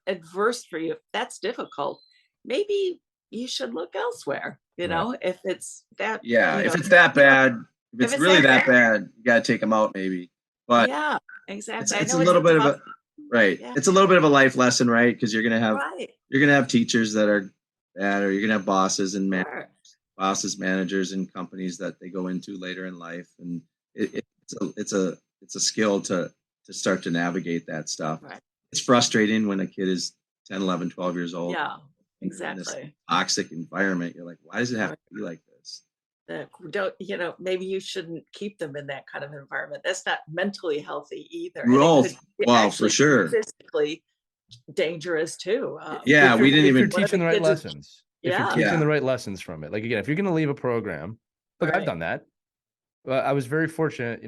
adverse for you, if that's difficult, maybe you should look elsewhere. If it's that, if it's that bad, if it's really that bad, you got to take them out maybe. But yeah, exactly. It's a little bit of a right. Yeah. It's a little bit of a life lesson, right? Because you're gonna have teachers that are bad, or you're gonna have bosses and managers and companies that they go into later in life, and it's a skill to start to navigate that stuff. Right. It's frustrating when a kid is 10, 11, 12 years old. Yeah, exactly. In this toxic environment, you're like, why does it have to be like this? Maybe you shouldn't keep them in that kind of environment. That's not mentally healthy either. Well, for sure. Physically dangerous too. We didn't even. If you're teaching the right lessons. If you're teaching the right lessons from it. Like, again, if you're going to leave a program, look, I've done that. I was very fortunate,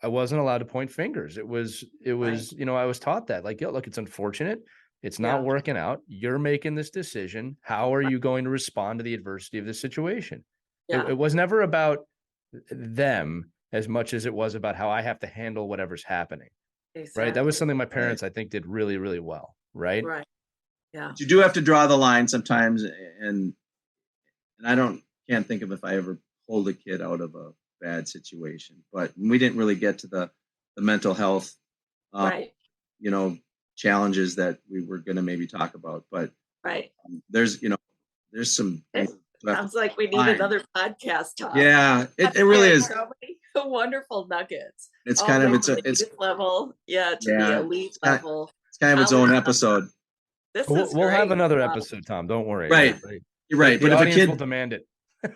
I wasn't allowed to point fingers. It was, I was taught that, like, look, it's unfortunate. It's not working out. You're making this decision. How are you going to respond to the adversity of this situation? Yeah. It was never about them as much as it was about how I have to handle whatever's happening. Exactly. Right. That was something my parents, I think, did really, really well. Right. Right. Yeah. But you do have to draw the line sometimes. And I can't think of if I ever pulled a kid out of a bad situation, but we didn't really get to the mental health, challenges that we were going to maybe talk about, but there's, there's some. It sounds like we need Fine. another podcast, Tom. Yeah, it really is. So many wonderful nuggets. It's all kind the of way it's from a the it's youth level, to yeah, the elite level. it's kind of its own College episode. This We'll, is we'll have great. another episode, Tom. Don't worry. Right. You're right. The But if a audience kid will demand it.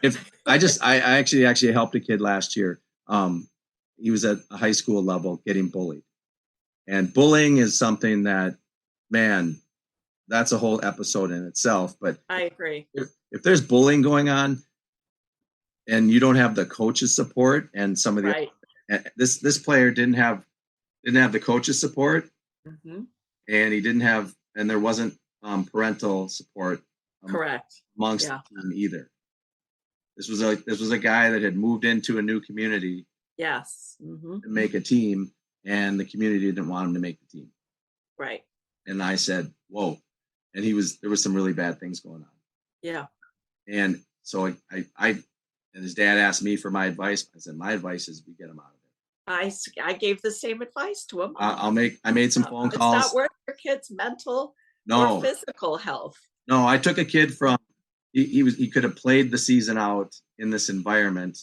if I actually helped a kid last year. He was at a high school level getting bullied. And bullying is something that, man, that's a whole episode in itself. But I agree. if there's bullying going on and you don't have the coach's support and some of the Right. this player didn't have the coach's support, Mhm. and he didn't have, and there wasn't parental support Correct. amongst Yeah. the team either. This was a guy that had moved into a new community Yes. Mhm. to make a team, and the community didn't want him to make the team. Right. And I said, "Whoa!" And there was some really bad things going on. Yeah. And so I and his dad asked me for my advice. I said, "My advice is we get him out of it." I gave the same advice to him. I made some phone It's calls. not worth your kids' mental No, or physical health. no, I took a kid from he could have played the season out in this environment.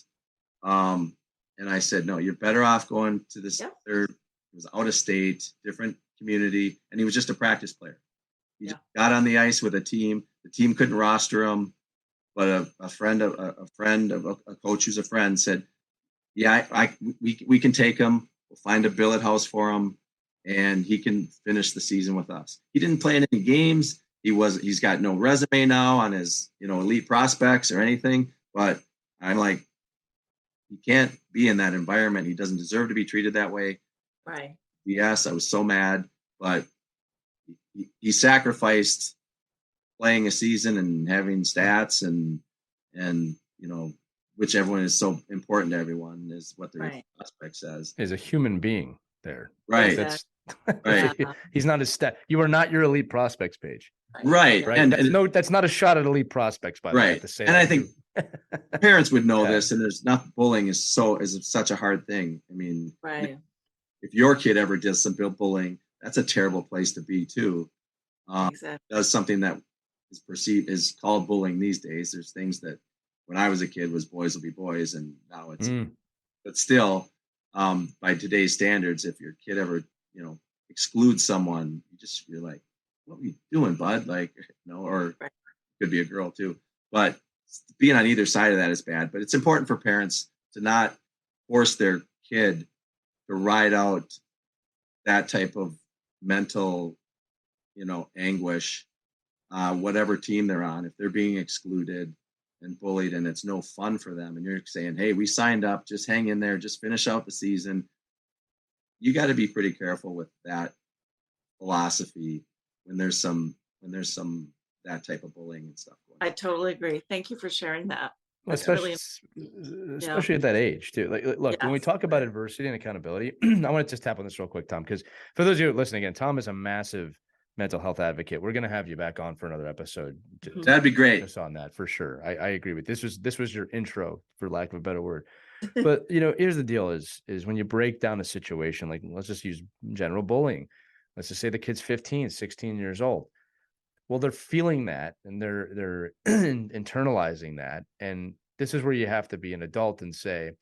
And I said, "No, you're better off going to this Yep. other." It was out of state, different community, and he was just a practice player. He Yeah. just got on the ice with a team. The team couldn't roster him, but a friend of a coach who's a friend said, "Yeah, we can take him. We'll find a billet house for him, and he can finish the season with us." He didn't play in any games. He's got no resume now on his elite prospects or anything. But I'm like, he can't be in that environment. He doesn't deserve to be treated that way. Right. Yes, I was so mad, but he sacrificed playing a season and having stats and which everyone is so important to everyone is what the Right. prospect says. Is a human being there. Right. That's Right. Yeah. He's not a stat. You are not your elite prospects page. Right. Right. And that's not a shot at elite prospects, by the way. I have right. to say And that I think too. parents would know Yeah. this, and there's not bullying is such a hard thing. I mean, Right. if your kid ever does some bullying, that's a terrible place to be too. Exactly. Does something that is called bullying these days. There's things that when I was a kid was boys will be boys, and now it's but still, by today's standards, if your kid ever excludes someone, you're like, what are you doing, bud? Like, or Right. could be a girl too. But being on either side of that is bad. But it's important for parents to not force their kid to ride out that type of mental, anguish, whatever team they're on. If they're being excluded and bullied and it's no fun for them, and you're saying, "Hey, we signed up, just hang in there, just finish out the season." You got to be pretty careful with that philosophy when there's some that type of bullying and stuff going on. I totally agree. Thank you for sharing that. Well, That's really especially at that age too. Like, look, when we Yes. talk about adversity and accountability, I want to just tap on this real quick, Tom, because for those of you listening again, Tom is a massive mental health advocate. We're going to have you back on for another episode. That'd be great. Just on that for sure. I agree with this was your intro, for lack of a better word. But here's the deal: is when you break down a situation, like let's just use general bullying. Let's just say the kid's 15, 16 years old. Well, they're feeling that and they're internalizing that. And this is where you have to be an adult and say,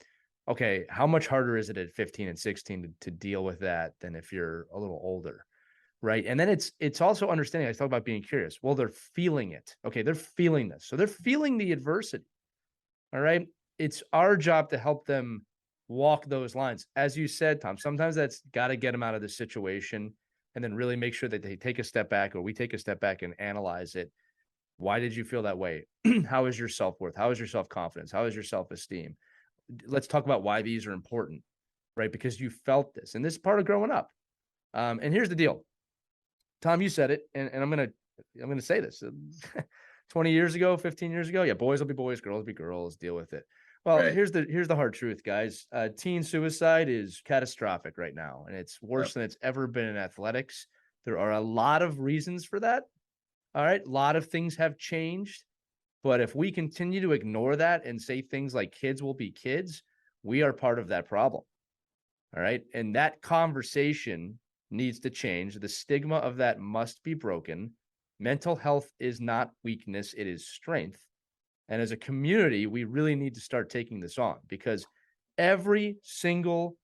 okay, how much harder is it at 15 and 16 to deal with that than if you're a little older? Right. And then it's also understanding. I talk about being curious. Well, they're feeling it. Okay. They're feeling this. So they're feeling the adversity. All right. It's our job to help them walk those lines. As you said, Tom, sometimes that's got to get them out of the situation and then really make sure that they take a step back, or we take a step back and analyze it. Why did you feel that way? How is your self-worth? How is your self-confidence? How is your self-esteem? Let's talk about why these are important, right? Because you felt this, and this is part of growing up. And here's the deal. Tom, you said it, and I'm gonna say this. 20 years ago, 15 years ago, yeah, boys will be boys, girls will be girls, deal with it. Well, Right. here's the hard truth, guys. Teen suicide is catastrophic right now, and it's worse than it's ever been in athletics. There are a lot of reasons for that. All right, a lot of things have changed, but if we continue to ignore that and say things like kids will be kids, we are part of that problem. All right, and that conversation needs to change. The stigma of that must be broken. Mental health is not weakness, it is strength. And as a community, we really need to start taking this on, because every single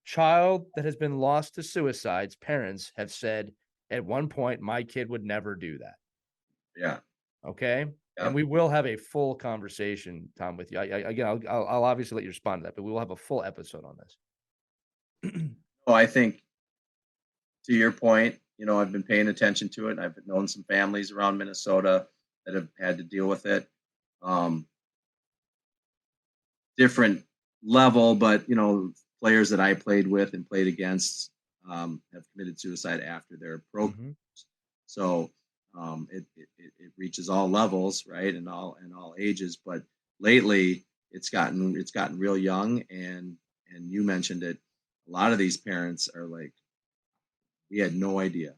child that has been lost to suicide's parents have said at one point, my kid would never do that. Yeah. Okay. Yeah. And we will have a full conversation, Tom, with you. Again, I'll obviously let you respond to that, but we will have a full episode on this. Oh, I think, to your point, I've been paying attention to it. I've known some families around Minnesota that have had to deal with it. Different level, but players that I played with and played against have committed suicide after their pro. Mhm. So it reaches all levels, right, and all ages. But lately, it's gotten real young, and you mentioned it. A lot of these parents are like, we had no idea,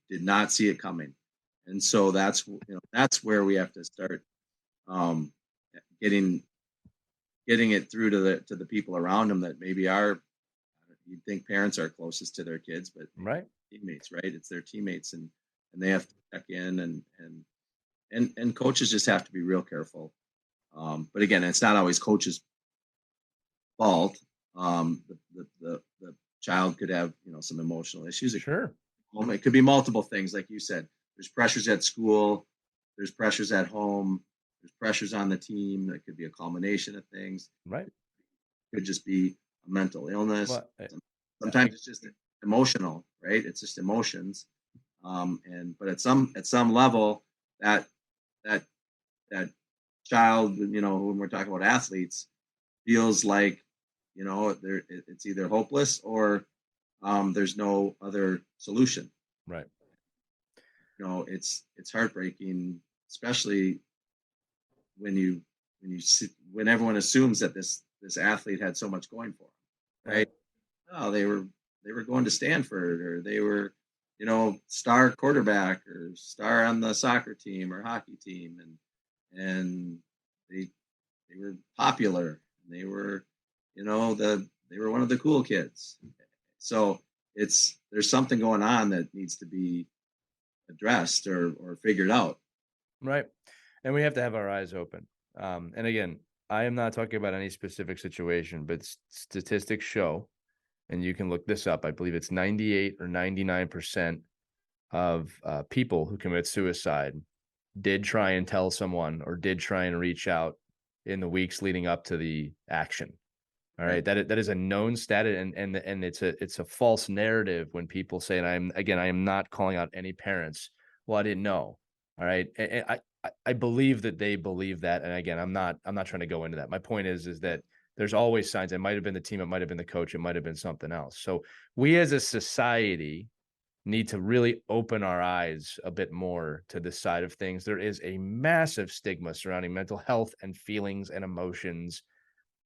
did not see it coming, and so that's where we have to start getting it through to the people around them that maybe are, you'd think parents are closest to their kids, but Right. teammates, right? It's their teammates, and they have to check in, and coaches just have to be real careful. But again, it's not always coaches' fault. The child could have some emotional issues. Sure. It could be multiple things, like you said. There's pressures at school. There's pressures at home. There's pressures on the team. That could be a culmination of things. Right. It could just be a mental illness. Well, Sometimes it's just emotional, right? It's just emotions. But at some level, that child, when we're talking about athletes, feels like, it's either hopeless or there's no other solution. Right. It's heartbreaking, especially when everyone assumes that this athlete had so much going for him, right? Oh, they were going to Stanford, or they were, star quarterback or star on the soccer team or hockey team, and they were popular. And they were, they were one of the cool kids. So there's something going on that needs to be addressed or figured out. Right. And we have to have our eyes open. And again, I am not talking about any specific situation, but statistics show, and you can look this up, I believe it's 98 or 99% of people who commit suicide did try and tell someone or did try and reach out in the weeks leading up to the action. All right. That is a known stat, and it's a false narrative when people say, and I am not calling out any parents. Well, I didn't know. All right. And I believe that they believe that. And again, I'm not trying to go into that. My point is that there's always signs. It might have been the team, it might have been the coach, it might have been something else. So we as a society need to really open our eyes a bit more to this side of things. There is a massive stigma surrounding mental health and feelings and emotions.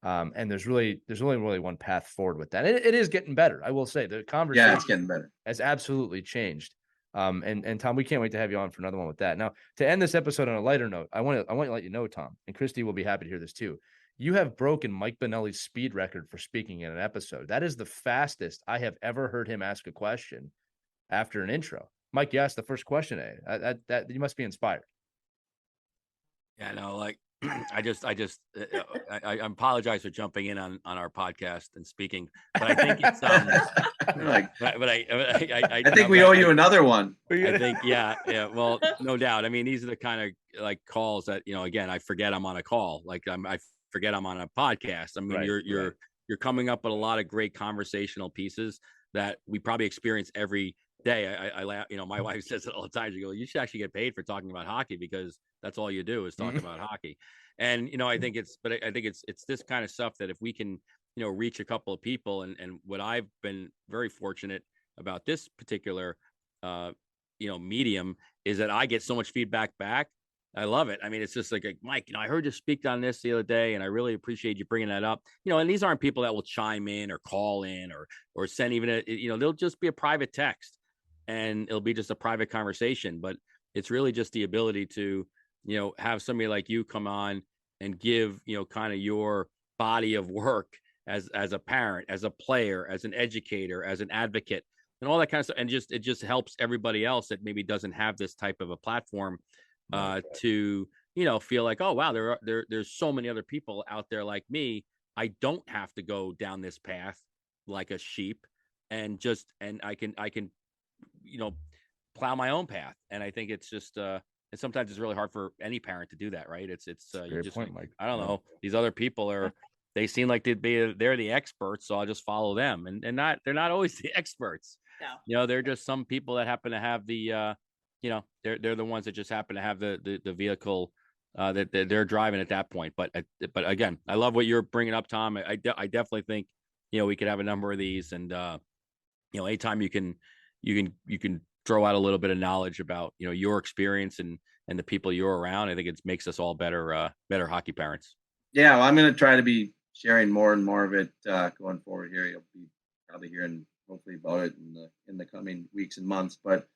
And there's only really one path forward with that. It is getting better. I will say the conversation Yeah, it's getting better. Has absolutely changed. And Tom, we can't wait to have you on for another one with that. Now, to end this episode on a lighter note, I want to let you know, Tom, and Christy will be happy to hear this too. You have broken Mike Benelli's speed record for speaking in an episode. That is the fastest I have ever heard him ask a question after an intro. Mike, you asked the first question. That you must be inspired. Yeah, no, like I apologize for jumping in on our podcast and speaking, but I think it's I think we owe you another one. I think yeah, well, no doubt. I mean, these are the kind of like calls that, again, I forget I'm on a call. Like I forget I'm on a podcast. I mean, Right, you're coming up with a lot of great conversational pieces that we probably experience every day. I laugh, my wife says it all the time. She goes, you should actually get paid for talking about hockey, because that's all you do is talk about hockey. And, I think it's this kind of stuff that if we can, reach a couple of people, and what I've been very fortunate about this particular, medium is that I get so much feedback back. I love it. I mean, it's just like, Mike, I heard you speak on this the other day, and I really appreciate you bringing that up. And these aren't people that will chime in or call in or send even they'll just be a private text, and it'll be just a private conversation. But it's really just the ability to, have somebody like you come on and give, kind of your body of work as a parent, as a player, as an educator, as an advocate, and all that kind of stuff. And it just helps everybody else that maybe doesn't have this type of a platform to, feel like, oh, wow, there's so many other people out there like me. I don't have to go down this path like a sheep, and I can, plow my own path. And I think it's just, and sometimes it's really hard for any parent to do that, right? It's you just, point, Mike. I don't know, these other people they seem like they're the experts, so I'll just follow them, and they're not always the experts. No. They're just some people that happen to have the, they're the ones that just happen to have the vehicle that they're driving at that point. But again, I love what you're bringing up, Tom. I definitely think, we could have a number of these, and anytime you can throw out a little bit of knowledge about, your experience and the people you're around. I think it makes us all better hockey parents. Yeah, well, I'm going to try to be sharing more and more of it going forward here. You'll be probably hearing hopefully about it in the coming weeks and months. But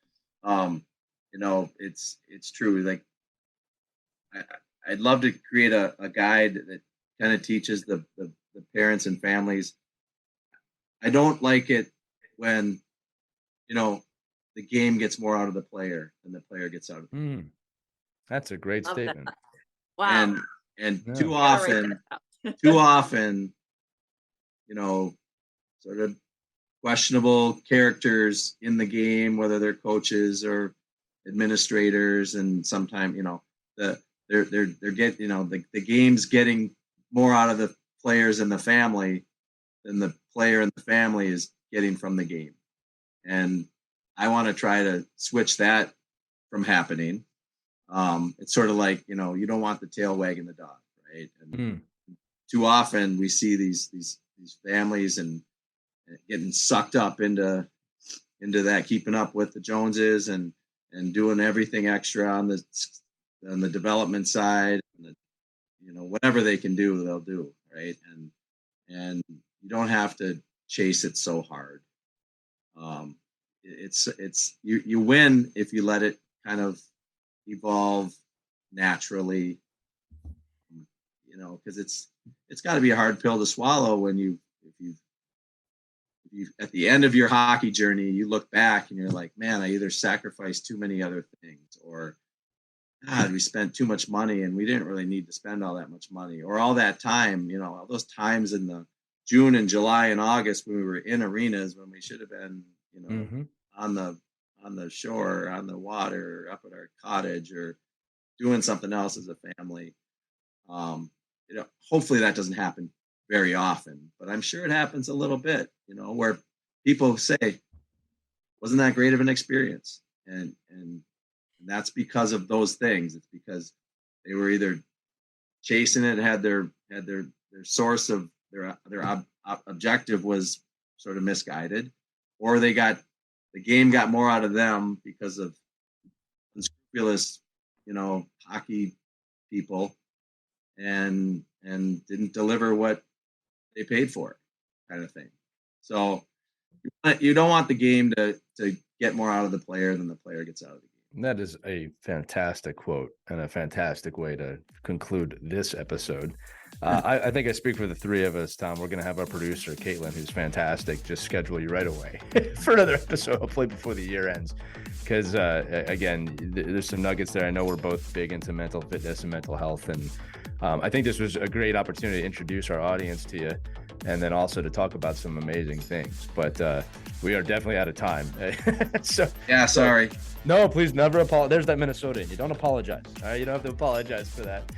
it's true. Like I'd love to create a guide that kind of teaches the parents and families. I don't like it when the game gets more out of the player than the player gets out of the game. That's a great statement. Wow. And Yeah. too often, sort of questionable characters in the game, whether they're coaches or administrators, and sometimes they're getting the game's getting more out of the players and the family than the player and the family is getting from the game. And I want to try to switch that from happening. It's sort of like, you don't want the tail wagging the dog, right? And too often we see these families and getting sucked up into that, keeping up with the Joneses and doing everything extra on the development side, and whatever they can do, they'll do, right? And you don't have to chase it so hard. You win if you let it kind of evolve naturally, because it's got to be a hard pill to swallow when if you at the end of your hockey journey, you look back and you're like, man, I either sacrificed too many other things, or God, we spent too much money and we didn't really need to spend all that much money, or all that time, all those times in the June and July and August when we were in arenas when we should have been, on the shore, on the water, up at our cottage, or doing something else as a family. Hopefully that doesn't happen very often, but I'm sure it happens a little bit, where people say, wasn't that great of an experience? And that's because of those things. It's because they were either chasing it, had their source of their objective was sort of misguided, or the game got more out of them because of unscrupulous, hockey people, and didn't deliver what they paid for, kind of thing. So you don't want the game to get more out of the player than the player gets out of the game. That is a fantastic quote and a fantastic way to conclude this episode. I think I speak for the three of us, Tom. We're going to have our producer, Caitlin, who's fantastic, just schedule you right away for another episode, hopefully before the year ends. Because, again, there's some nuggets there. I know we're both big into mental fitness and mental health. And I think this was a great opportunity to introduce our audience to you, and then also to talk about some amazing things. But we are definitely out of time. Sorry. No, please never apologize. There's that Minnesotan. You don't apologize. All right, you don't have to apologize for that.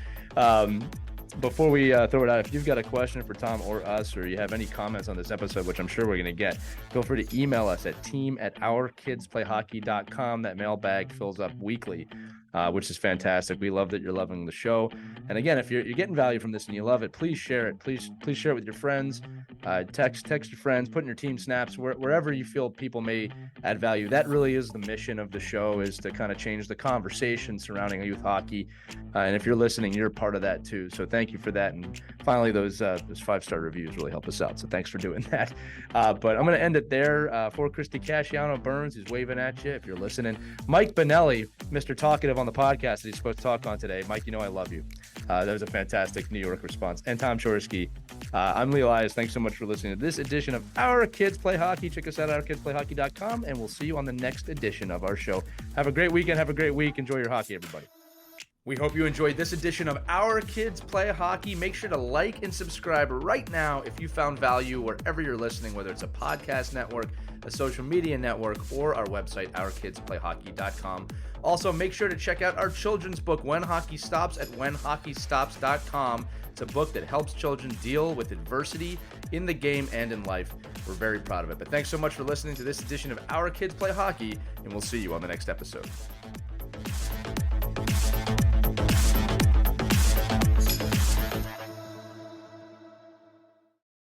Before we throw it out, if you've got a question for Tom or us, or you have any comments on this episode, which I'm sure we're going to get, feel free to email us at team@ourkidsplayhockey.com. That mailbag fills up weekly, which is fantastic. We love that you're loving the show. And again, if you're getting value from this and you love it, please share it. Please share it with your friends. Text your friends, put in your team snaps, wherever you feel people may add value. That really is the mission of the show, is to kind of change the conversation surrounding youth hockey. And if you're listening, you're part of that too. So thank you for that. And finally, those 5-star reviews really help us out. So thanks for doing that. But I'm going to end it there. For Christy Casciano Burns, who's waving at you if you're listening. Mike Benelli, Mr. Talkative on the podcast that he's supposed to talk on today. Mike, I love you. That was a fantastic New York response. And Tom Chorske, I'm Lee Elias. Thanks so much for listening to this edition of Our Kids Play Hockey. Check us out at ourkidsplayhockey.com, and we'll see you on the next edition of our show. Have a great weekend. Have a great week. Enjoy your hockey, everybody. We hope you enjoyed this edition of Our Kids Play Hockey. Make sure to like and subscribe right now if you found value wherever you're listening, whether it's a podcast network, a social media network, or our website, ourkidsplayhockey.com. Also, make sure to check out our children's book, When Hockey Stops, at whenhockeystops.com. It's a book that helps children deal with adversity in the game and in life. We're very proud of it. But thanks so much for listening to this edition of Our Kids Play Hockey, and we'll see you on the next episode.